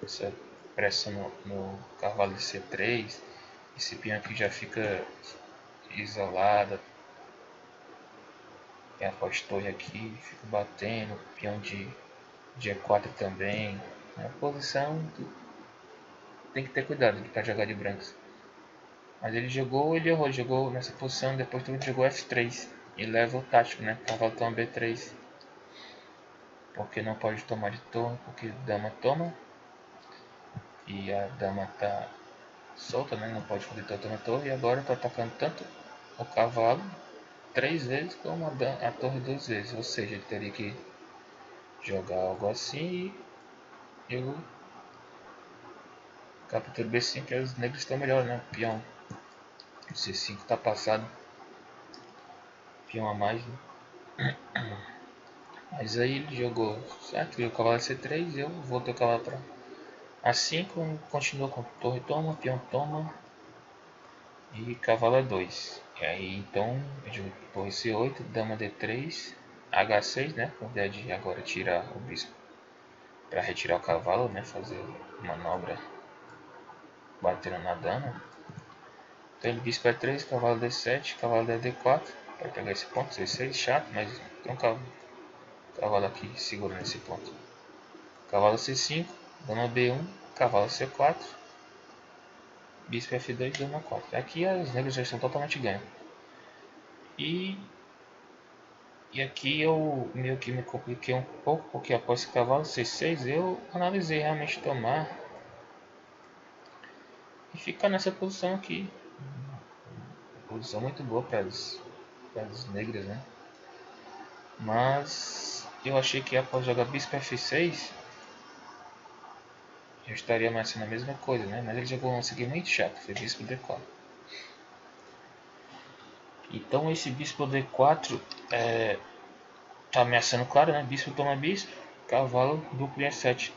Essa pressão no cavalo de C3, esse peão aqui já fica isolado, tem a pós-torre aqui, fica batendo, peão de E4 também. A posição tem que ter cuidado para jogar de brancos. Mas ele errou, jogou nessa posição, depois tudo jogou F3 e leva o tático, né? Cavalo toma B3, porque não pode tomar de torre, porque dama toma e a dama tá solta, né? Não pode fazer torre na torre. E agora eu tô atacando tanto o cavalo 3 vezes como a torre 2 vezes, ou seja, ele teria que jogar algo assim e eu capturo B5 e os negros estão melhor, né? O peão C5 tá passado, peão a mais, né? Mas aí ele jogou, certo? O cavalo C3 e eu voltei o cavalo para A5, continua com torre toma, peão toma e cavalo A2. E aí então eu jogo torre C8, dama D3, H6, né? Com a ideia de agora tirar o bispo para retirar o cavalo, né? Fazer manobra batendo na dama. Então ele bispo E3, cavalo D7, cavalo D4 para pegar esse ponto, C6, chato, mas tem um cavalo aqui segurando esse ponto. Cavalo C5, dama B1, cavalo C4, bispo F2, dama 4. Aqui as negras já estão totalmente ganhas. E aqui eu meio que me compliquei um pouco, porque após esse cavalo C6 eu analisei realmente tomar e ficar nessa posição aqui. Posição muito boa para as negras, né? Mas eu achei que após jogar bispo F6 eu estaria mais sendo a mesma coisa, né? Mas ele jogou um lance aqui muito chato, foi bispo D4. Então esse bispo D4 tá ameaçando, claro, né? Bispo toma bispo, cavalo duplo E7.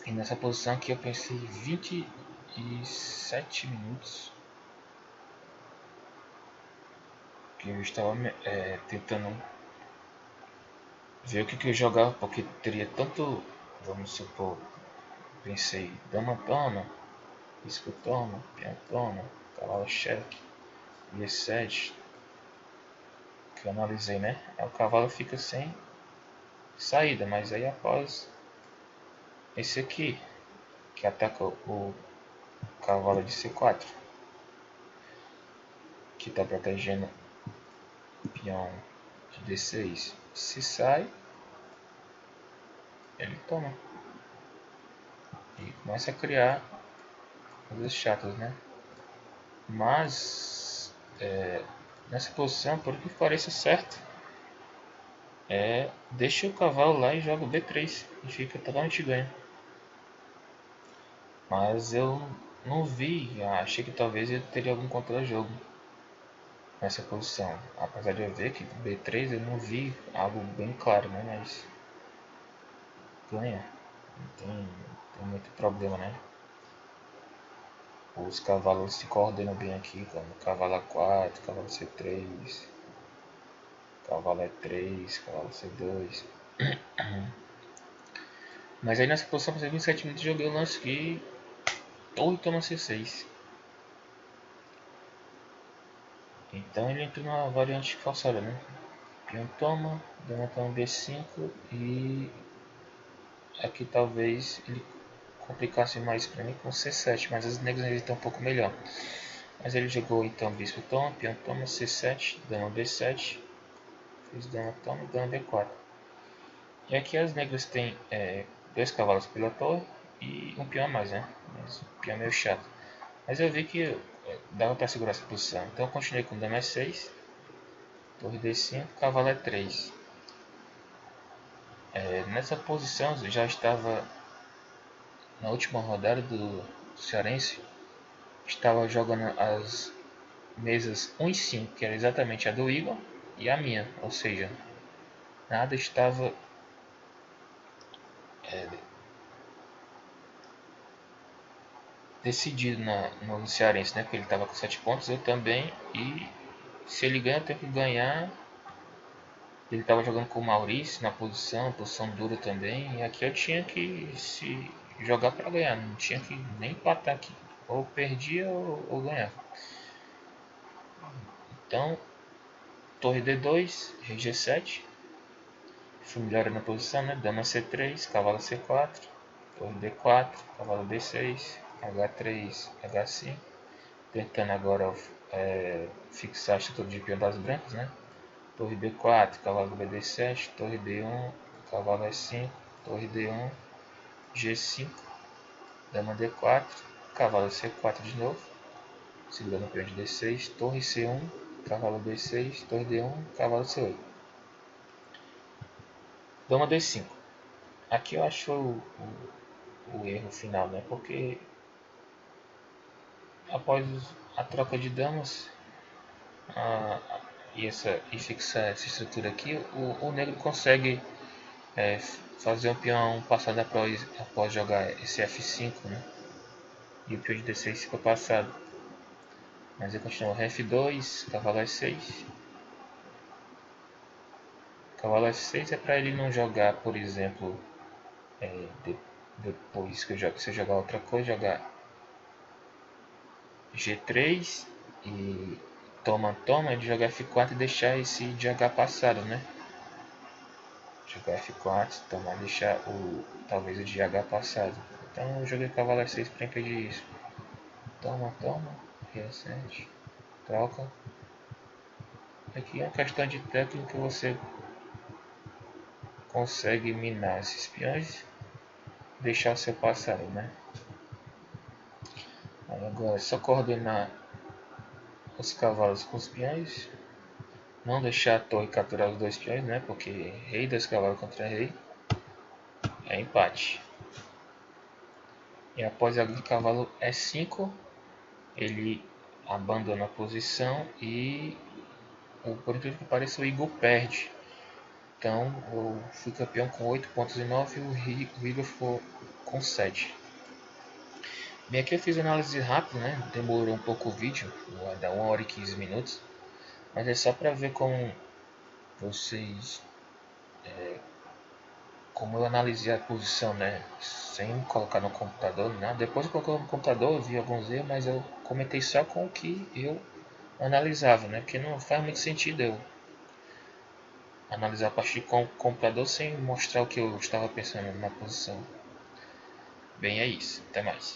E nessa posição aqui eu pensei 27 minutos que eu estava tentando ver o que eu jogava, porque teria tanto, vamos supor, pensei dama toma, bispo toma, peão toma, cavalo cheque, E7, que eu analisei, né? Aí o cavalo fica sem saída, mas aí após esse aqui, que ataca o cavalo de C4, que está protegendo o peão de D6, se sai, ele toma e começa a criar coisas chatas, né? Mas nessa posição, por que pareça certo, deixa o cavalo lá e joga o B3 e fica totalmente ganho. Mas eu não vi, achei que talvez ele teria algum contra-jogo nessa posição. Apesar de eu ver que B3 eu não vi algo bem claro, né? Mas ganha. Não tem muito problema, né? Os cavalos se coordenam bem aqui, como cavalo A4, cavalo C3, cavalo E3, cavalo C2. Mas aí nessa posição, por exemplo, em 7 minutos joguei o lance que torre toma C6. Então ele entrou numa variante calçada, né? Peão toma, dama toma B5 e aqui talvez ele complicasse mais para mim com C7, mas as negras estão um pouco melhor. Mas ele jogou então bispo toma, peão toma, C7, dama B7, fiz dama toma, dama B4. E aqui as negras têm dois cavalos pela torre e um peão a mais, né? Mas o peão é meio chato. Mas eu vi que dava para segurar essa posição. Então eu continuei com dama E6, torre D5, cavalo E3. Nessa posição eu já estava na última rodada do Cearense. Estava jogando as mesas 1 e 5, que era exatamente a do Igor e a minha. Ou seja, nada estava decidido no Cearense, né? Porque ele estava com 7 pontos, eu também. E se ele ganha, eu tenho que ganhar. Ele estava jogando com o Maurício na posição dura também. E aqui eu tinha que se jogar para ganhar, não tinha que nem empatar aqui. Ou perdia ou ganhava. Então, torre D2, rei G7. Fui melhor na posição, né? Dama C3, cavalo C4, torre D4, cavalo D6, H3, H5. Tentando agora fixar a estrutura de peão das brancas, né? Torre B4, cavalo BD7, torre D1, cavalo E5, torre D1, G5, dama D4, cavalo C4 de novo, segurando o peão de D6, torre C1, cavalo B6, torre D1, cavalo C8. Dama D5. Aqui eu acho o erro final, né? Porque após a troca de damas e fixar essa estrutura aqui, o negro consegue fazer o peão passado após jogar esse F5, né? E o peão de D6 fica passado. Mas ele continua F2, cavalo F6. Cavalo F6 é para ele não jogar, por exemplo, depois que se eu jogar outra coisa, jogar G3 e toma, de jogar F4 e deixar esse de H passado, né? Jogar F4, tomar, deixar talvez o de H passado. Então eu joguei cavalo F6 para impedir isso. Toma, Rei7, troca. Aqui é uma questão de técnica que você consegue minar esses peões, deixar o seu passado, né? Aí agora é só coordenar os cavalos com os peões. Não deixar a torre capturar os dois peões, né? Porque rei 2 cavalos contra rei é empate. E após a cavalo E5, ele abandona a posição e, por incrível que pareça, o Igor perde. Então eu fui campeão com 8 pontos e 9 e o Igor ficou com 7. Bem, aqui eu fiz análise rápida, né? Demorou um pouco o vídeo, vai dar 1 hora e 15 minutos. Mas é só para ver como vocês como eu analisei a posição, né? Sem colocar no computador, né? Depois que eu coloquei no computador, eu vi alguns erros, mas eu comentei só com o que eu analisava, né? Porque não faz muito sentido eu analisar a partir com o computador sem mostrar o que eu estava pensando na posição. Bem, é isso. Até mais.